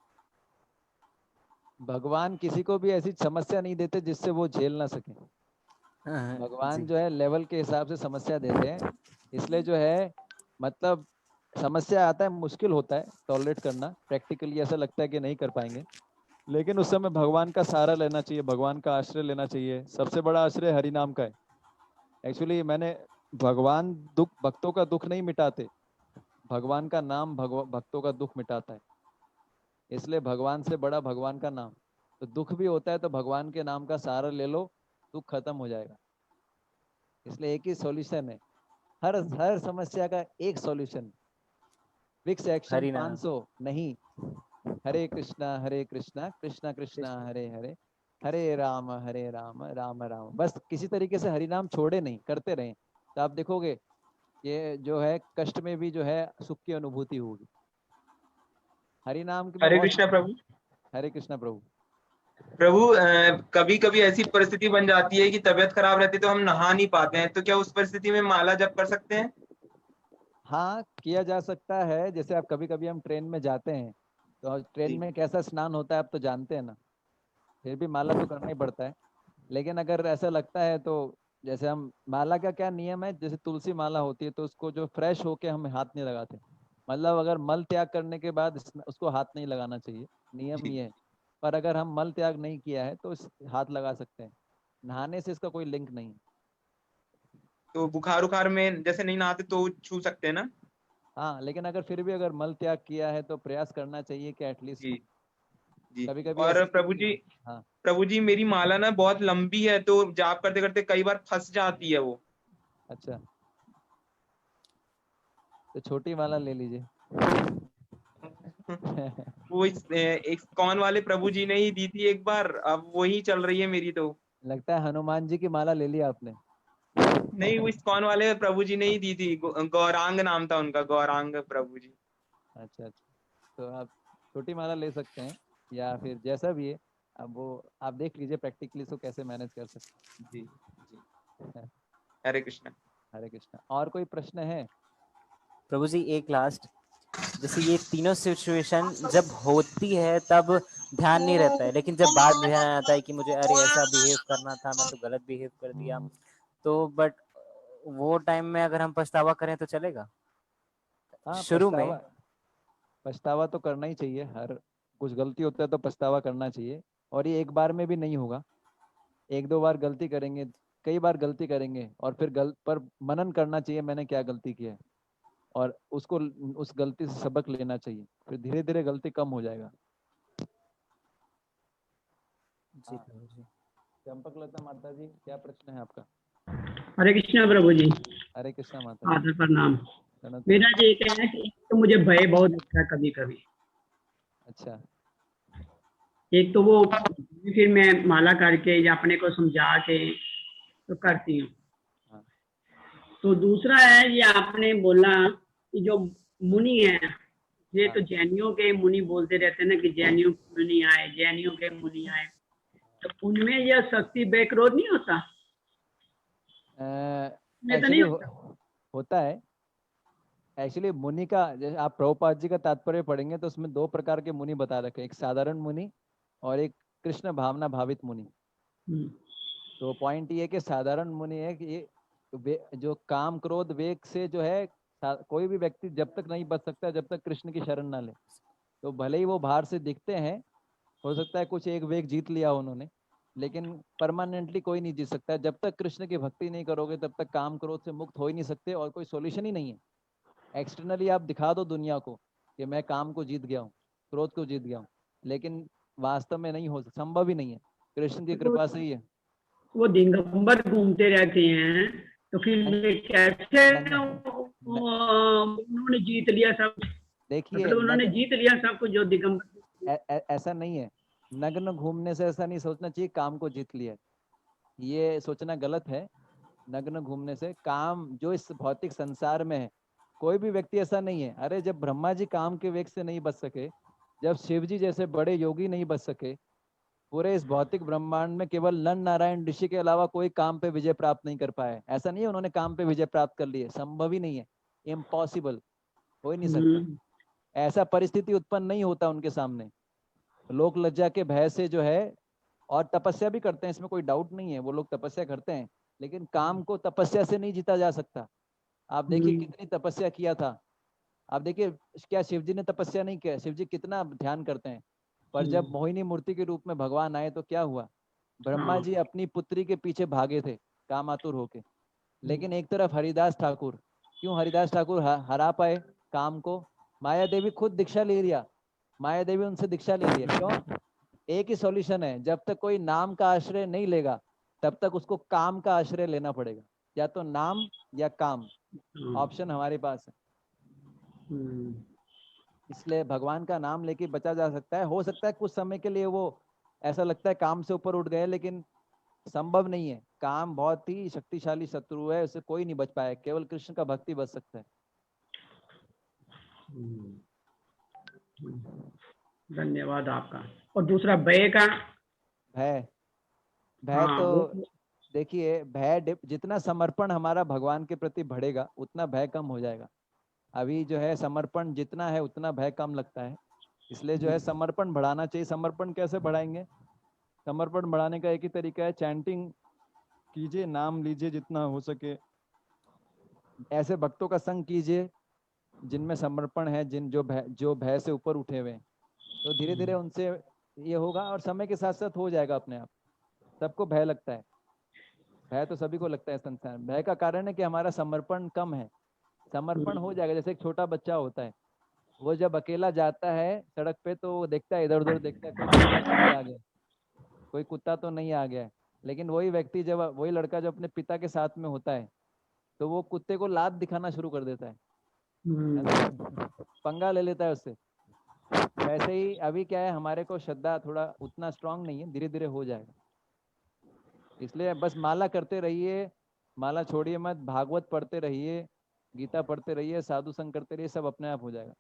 भगवान किसी को भी ऐसी समस्या नहीं देते जिससे वो झेल ना सके। भगवान जो है लेवल के हिसाब से समस्या देते हैं, इसलिए जो है मतलब समस्या आता है, मुश्किल होता है टॉलरेट करना, प्रैक्टिकली ऐसा लगता है कि नहीं कर पाएंगे, लेकिन उस समय भगवान का सहारा लेना चाहिए, भगवान का आश्रय लेना चाहिए। सबसे बड़ा आश्रय हरि नाम का है। एक्चुअली भगवान भक्तों का दुख नहीं मिटाते, भगवान का नाम भक्तों का दुख मिटाता है। इसलिए भगवान से बड़ा भगवान का नाम। तो दुख भी होता है तो भगवान के नाम का सहारा ले लो, दुख खत्म हो जाएगा। इसलिए एक ही सॉल्यूशन है, हर समस्या का एक सॉल्यूशन। विक्स एक्शन हरि नाम। 500 नहीं, हरे कृष्णा कृष्णा कृष्णा हरे हरे, हरे राम राम राम। बस किसी तरीके से हरि नाम छोड़े नहीं, करते रहें, तो आप देखोगे ये जो है कष्ट में भी जो है सुख की अनुभूति होगी। हरि नाम की हरे कृष्णा प्रभु। हरे कृष्णा प्रभु। प्रभु कभी कभी ऐसी परिस्थिति बन जाती है कि तबीयत खराब रहती है तो हम नहा नहीं पाते हैं, तो क्या उस परिस्थिति में माला जप कर सकते हैं? हाँ, किया जा सकता है। जैसे आप कभी कभी हम ट्रेन में जाते हैं, तो ट्रेन जी में कैसा स्नान होता है आप तो जानते हैं ना, फिर भी माला तो करना ही पड़ता है। लेकिन अगर ऐसा लगता है तो जैसे हम, माला का क्या नियम है, जैसे तुलसी माला होती है तो उसको जो फ्रेश होके हम हाथ नहीं लगाते, मतलब अगर मल त्याग करने के बाद उसको हाथ नहीं लगाना चाहिए, नियम जी। ये है। पर अगर हम मल त्याग नहीं किया है तो हाथ लगा सकते हैं। नहाने से इसका कोई लिंक नहीं है। तो बुखार उखार में जैसे नहीं नहाते तो छू सकते हैं ना? हाँ, लेकिन अगर फिर भी अगर मल त्याग किया है तो प्रयास करना चाहिए कि एटलीस्ट जी जी। कभी कभी और ऐसी प्रभु स्थिति। जी, हाँ। प्रभु जी मेरी माला ना बहुत लंबी है, तो जाप करते करते कई बार फंस जाती है वो। अच्छा, तो छोटी माला ले लीजिए। वो एक कौन वाले प्रभु जी ने ही दी थी एक बार, अब वही चल रही है मेरी तो। लगता है हनुमान जी की माला ले लिया आपने। नहीं, वो इस कौन वाले प्रभु जी ने ही दी थी, गौरांग नाम था उनका, गौरांग प्रभु जी। अच्छा अच्छा, तो आप छोटी माला ले सकते हैं, या फिर जैसा भी है, अब वो आप देख लीजिए प्रैक्टिकली इसको कैसे मैनेज कर सकते जी जी। हैं। हरे कृष्णा। हरे कृष्णा। और कोई प्रश्न है? प्रभु जी एक लास्ट, जैसे ये तीनों सिचुएशन जब होती है तब ध्यान नहीं रहता है, लेकिन जब बाद में ध्यान आता है कि मुझे अरे ऐसा बिहेव करना था, मैं तो गलत बिहेव कर दिया, तो बट वो टाइम में अगर हम पछतावा करें तो चलेगा? हाँ, शुरू में। पछतावा तो करना ही चाहिए। हर कुछ गलती होता है तो पछतावा करना चाहिए, और ये एक बार में भी नहीं होगा। एक दो बार गलती करेंगे, कई बार गलती करेंगे, और फिर पर मनन करना चाहिए मैंने क्या गलती की है, और उसको उस गलती से सबक लेना चाहिए, फिर धीरे धीरे गलती कम हो जाएगा। जी प्रभु जी। चंपकलता माता जी, क्या प्रश्न है आपका? हरे कृष्णा प्रभु जी। हरे कृष्णा माता आदर प्रणाम। जी। मेरा ये कहना है कि एक तो मुझे भय बहुत लगता है कभी कभी। अच्छा। एक तो वो फिर मैं माला करके या अपने को समझा के तो करती हूँ। हाँ। तो दूसरा है, ये आपने बोला कि जो मुनि है, ये हाँ। तो जैनियों के मुनि बोलते रहते हैं ना कि जैनियों के मुनि आए, जैनियों के मुनि आए, तो उनमें यह शक्ति बेक्रोध नहीं होता? नहीं तो नहीं एक्चुअली होता है। एक्चुअली मुनि का, जैसे आप प्रभुपाद जी का तात्पर्य पढ़ेंगे तो उसमें दो प्रकार के मुनि बता रखे, एक साधारण मुनि और एक कृष्ण भावना भावित मुनि। हम्म, तो पॉइंट ये है कि साधारण मुनि है कि ये जो काम क्रोध वेग से जो है, कोई भी व्यक्ति जब तक नहीं बच सकता जब तक कृष्ण की शरण ना ले। तो भले ही वो बाहर से दिखते हैं, हो सकता है कुछ एक वेग जीत लिया उन्होंने, लेकिन परमानेंटली कोई नहीं जीत सकता। जब तक कृष्ण की भक्ति नहीं करोगे तब तक काम क्रोध से मुक्त हो ही नहीं सकते, और कोई सॉल्यूशन ही नहीं है। एक्सटर्नली आप दिखा दो दुनिया को कि मैं काम को जीत गया हूँ, क्रोध को जीत गया हूँ, लेकिन वास्तव में नहीं हो, संभव ही नहीं है, कृष्ण की कृपा से ही है। वो दिगंबर घूमते रहते हैं, तो फिर नहीं, वे कैसे न, उन्होंने जीत लिया सब? देखिए मतलब उन्होंने जीत लिया सब कुछ जो दिगंबर। ऐसा नहीं है। नग्न घूमने से ऐसा नहीं सोचना चाहिए काम को जीत लिया है, ये सोचना गलत है। नग्न घूमने से काम जो इस भौतिक संसार में है, कोई भी व्यक्ति ऐसा नहीं है। अरे जब ब्रह्मा जी काम के वेग से नहीं बच सके, जब शिव जी जैसे बड़े योगी नहीं बच सके, पूरे इस भौतिक ब्रह्मांड में केवल नर नारायण ऋषि के अलावा कोई काम पे विजय प्राप्त नहीं कर पाया है। ऐसा नहीं है उन्होंने काम पे विजय प्राप्त कर ली है, संभव ही नहीं है, इम्पॉसिबल, हो ही नहीं सकता। ऐसा परिस्थिति उत्पन्न नहीं होता उनके सामने। लोक लज्जा के भय से जो है, और तपस्या भी करते हैं, इसमें कोई डाउट नहीं है, वो लोग तपस्या करते हैं, लेकिन काम को तपस्या से नहीं जीता जा सकता। आप देखिए कितनी तपस्या किया था। आप देखिए, क्या शिवजी ने तपस्या नहीं किया? शिवजी कितना ध्यान करते हैं, पर जब मोहिनी मूर्ति के रूप में भगवान आए तो क्या हुआ? ब्रह्मा जी अपनी पुत्री के पीछे भागे थे कामातुर होके, लेकिन एक तरफ हरिदास ठाकुर, क्यों हरिदास ठाकुर हरा पाए काम को? माया देवी खुद दीक्षा ले लिया, माया देवी उनसे दीक्षा ले लिया। क्यों? एक ही सॉल्यूशन है, जब तक कोई नाम का आश्रय नहीं लेगा तब तक उसको काम का आश्रय लेना पड़ेगा, या तो नाम या काम, ऑप्शन हमारे पास है। इसलिए भगवान का नाम लेके बचा जा सकता है। हो सकता है कुछ समय के लिए वो ऐसा लगता है काम से ऊपर उठ गए, लेकिन संभव नहीं है। काम बहुत ही शक्तिशाली शत्रु है, उससे कोई नहीं बच पाया, केवल कृष्ण का भक्ति बच सकता है। धन्यवाद आपका। और दूसरा भय का? भय, भय हाँ, तो देखिए, भय जितना समर्पण हमारा भगवान के प्रति बढ़ेगा उतना भय कम हो जाएगा। अभी जो है समर्पण जितना है उतना भय कम लगता है, इसलिए जो है समर्पण बढ़ाना चाहिए। समर्पण कैसे बढ़ाएंगे? समर्पण बढ़ाने का एक ही तरीका है, चैंटिंग कीजिए, नाम लीजिए जितना हो सके, ऐसे भक्तों का संग कीजिए जिनमें समर्पण है, जिन जो भय से ऊपर उठे हुए हैं। तो धीरे धीरे उनसे ये होगा, और समय के साथ साथ हो जाएगा अपने आप। सबको भय लगता है, भय तो सभी को लगता है संसार में। भय का कारण है कि हमारा समर्पण कम है। समर्पण हो जाएगा, जैसे एक छोटा बच्चा होता है, वो जब अकेला जाता है सड़क पे तो वो देखता है, इधर उधर देखता है, कोई कुत्ता तो नहीं आ गया, कोई कुत्ता तो नहीं आ गया है। लेकिन वही व्यक्ति जब, वही लड़का जब अपने पिता के साथ में होता है तो वो कुत्ते को लात दिखाना शुरू कर देता है ना? पंगा ले लेता है उससे। वैसे ही अभी क्या है, हमारे को श्रद्धा थोड़ा उतना स्ट्रांग नहीं है, धीरे धीरे हो जाएगा। इसलिए बस माला करते रहिए, माला छोड़िए मत, भागवत पढ़ते रहिए, गीता पढ़ते रहिए, साधु संग करते रहिए, सब अपने आप हो जाएगा।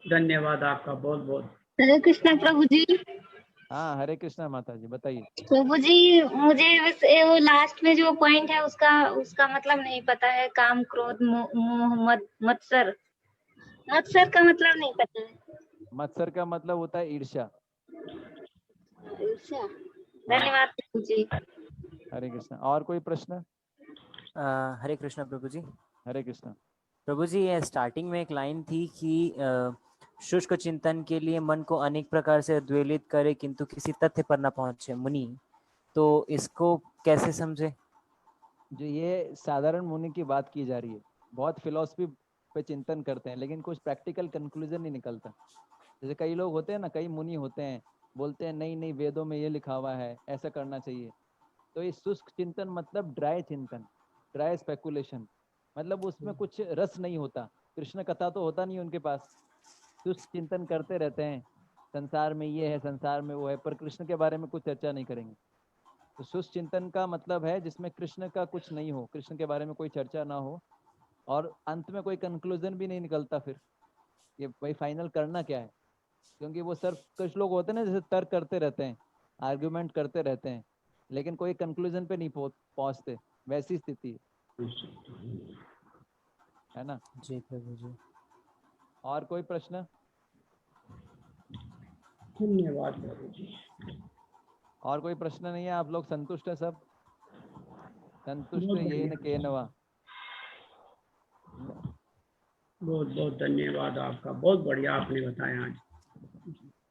धन्यवाद आपका बहुत बहुत। हरे कृष्णा प्रभु जी। हाँ, हरे कृष्णा माता जी, बताइए। प्रभु जी, मुझे बस वो लास्ट में जो पॉइंट है उसका उसका मतलब नहीं पता है। काम क्रोध मोह मत्सर, मत्सर का मतलब नहीं पता है। मत्सर का मतलब होता है ईर्ष्या। अच्छा, धन्यवाद प्रभु जी। हरे कृष्णा। और कोई प्रश्न? हरे कृष्णा प्रभु जी। हरे कृष्णा। प्रभु जी, ये स्टार्टिंग में एक लाइन थी कि शुष्क चिंतन के लिए मन को अनेक प्रकार से उद्वेलित करे किंतु किसी तथ्य पर न पहुंचे मुनि, तो इसको कैसे समझे? जो ये साधारण मुनि की बात की जा रही है, बहुत फिलॉसफी पे चिंतन करते हैं लेकिन कुछ प्रैक्टिकल कंक्लूजन नहीं निकलता। जैसे कई लोग होते हैं ना, कई मुनि होते हैं, बोलते हैं नहीं नहीं वेदों में ये लिखा हुआ है, ऐसा करना चाहिए। तो ये शुष्क चिंतन मतलब ड्राई चिंतन, ड्राई स्पेकुलेशन, मतलब उसमें कुछ रस नहीं होता। कृष्ण कथा तो होता नहीं उनके पास, शुष्क चिंतन करते रहते हैं, संसार में ये है, संसार में वो है, पर कृष्ण के बारे में कुछ चर्चा नहीं करेंगे। तो शुष्क चिंतन का मतलब है जिसमें कृष्ण का कुछ नहीं हो, कृष्ण के बारे में कोई चर्चा ना हो, और अंत में कोई कंक्लूजन भी नहीं निकलता फिर ये भाई फाइनल करना क्या है। क्योंकि वो सिर्फ कुछ लोग होते हैं ना, जैसे तर्क करते रहते हैं, आर्ग्यूमेंट करते रहते हैं, लेकिन कोई कंक्लूजन पे नहीं पहुंचते। वैसी स्थिति है ना। जी प्रभु जी। और कोई प्रश्न? धन्यवाद प्रभु जी। और कोई प्रश्न नहीं है? आप लोग संतुष्ट है सब? संतुष्ट बहुत ये न बढ़िया। केनवा। बहुत बहुत धन्यवाद आपका, बहुत बढ़िया आपने बताया आज।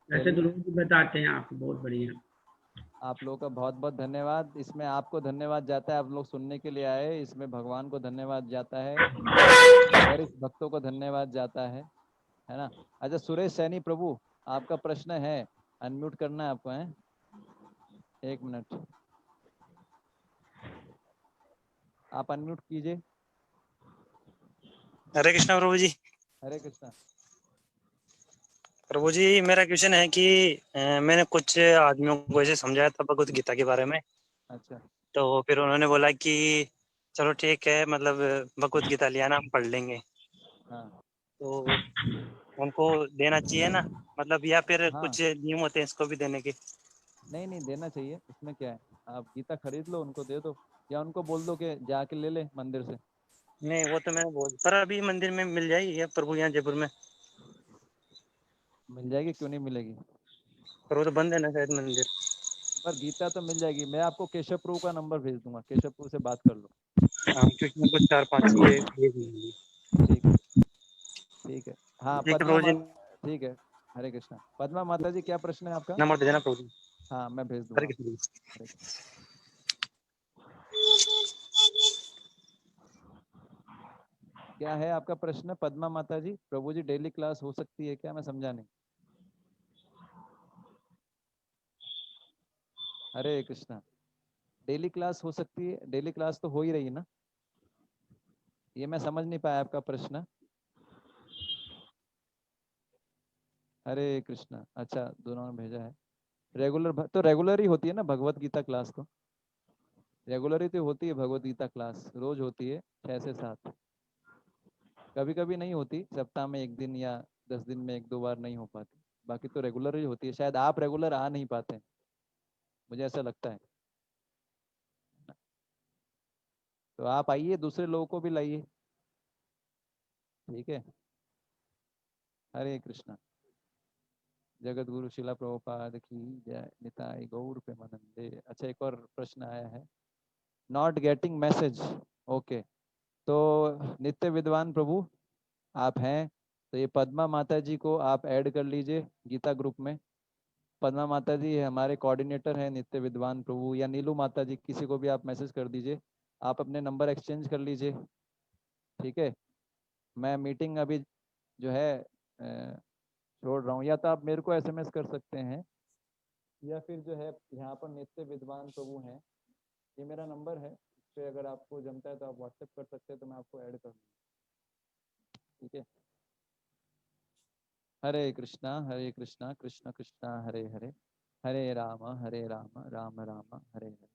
वैसे तो चलिए, रोज बताते हैं आप, बहुत बढ़िया। आप लोगों का बहुत बहुत धन्यवाद। इसमें आपको धन्यवाद जाता है, आप लोग सुनने के लिए आए। इसमें भगवान को धन्यवाद जाता है, वरिष्ठ भक्तों को धन्यवाद जाता है ना। अच्छा सुरेश सैनी प्रभु, आपका प्रश्न है, अनम्यूट करना है आपको, है 1 मिनट, आप अनम्यूट कीजिए। हरे कृष्णा प्रभु जी। हरे कृष्णा। प्रभु जी मेरा क्वेश्चन है कि मैंने कुछ आदमियों को ऐसे समझाया था भगवत गीता के बारे में, अच्छा तो फिर उन्होंने बोला कि चलो ठीक है, मतलब भगवत गीता लिया ना, हम पढ़ लेंगे। हाँ तो उनको देना चाहिए ना, मतलब, या फिर हाँ, कुछ नियम होते हैं इसको भी देने के? नहीं नहीं देना चाहिए, इसमें क्या है। आप गीता खरीद लो, उनको दे दो, या उनको बोल दो कि जाके ले ले मंदिर से। नहीं, वो तो मैंने बोल, पर अभी मंदिर में मिल जाएगी क्या प्रभु, यहाँ जयपुर में? मिल जाएगी, क्यों नहीं मिलेगी। पर वो तो बंद है ना शायद मंदिर। पर गीता तो मिल जाएगी। मैं आपको केशव प्रभु का नंबर भेज दूंगा, केशव प्रभु से बात कर लो। हाँ, क्योंकि मेरे को 4-5 ये भेजनी है। ठीक है ठीक है। हाँ ठीक है पद्मा प्रभु जी, माता, ठीक है। हरे कृष्णा। पद्मा माता जी क्या प्रश्न है आपका? नंबर दे देना प्रभु जी। हाँ मैं भेज दूंगा हरे आपको। कृष्ण जी। हरे कृष्णा। क्या है आपका प्रश्न पद्मा माता जी? प्रभु जी डेली क्लास हो सकती है क्या? मैं समझा नहीं। हरे कृष्णा। डेली क्लास हो सकती है? डेली क्लास तो हो ही रही है ना। ये मैं समझ नहीं पाया आपका प्रश्न। हरे कृष्णा। अच्छा दोनों ने भेजा है। रेगुलर तो रेगुलर ही होती है ना भगवत गीता क्लास तो। रेगुलर ही तो होती है भगवत गीता क्लास, रोज होती है 6 से 7। कभी कभी नहीं होती, सप्ताह में 1 दिन या 10 दिन में 1-2 बार नहीं हो पाती। बाकी तो रेगुलर ही होती है। शायद आप रेगुलर आ नहीं पाते हैं, मुझे ऐसा लगता है। तो आप आइए, दूसरे लोगों को भी लाइए, ठीक है। हरे कृष्णा। जगत गुरु शिला प्रभुपाद की जय। निताई गौर प्रेमानंदे। अच्छा एक और प्रश्न आया है, नॉट गेटिंग मैसेज। ओके, तो नित्य विद्वान प्रभु आप हैं, तो ये पद्मा माता जी को आप ऐड कर लीजिए गीता ग्रुप में। पद्मा माता जी हमारे कोऑर्डिनेटर हैं नित्य विद्वान प्रभु, या नीलू माता जी, किसी को भी आप मैसेज कर दीजिए। आप अपने नंबर एक्सचेंज कर लीजिए, ठीक है। मैं मीटिंग अभी जो है छोड़ रहा हूँ, या तो आप मेरे को एसएमएस कर सकते हैं, या फिर जो है यहाँ पर नित्य विद्वान प्रभु हैं, ये मेरा नंबर है, इस पर अगर आपको जमता है तो आप व्हाट्सएप कर सकते हैं, तो मैं आपको ऐड कर दूँगा, ठीक है। हरे कृष्णा कृष्ण कृष्ण हरे हरे, हरे राम राम राम हरे हरे।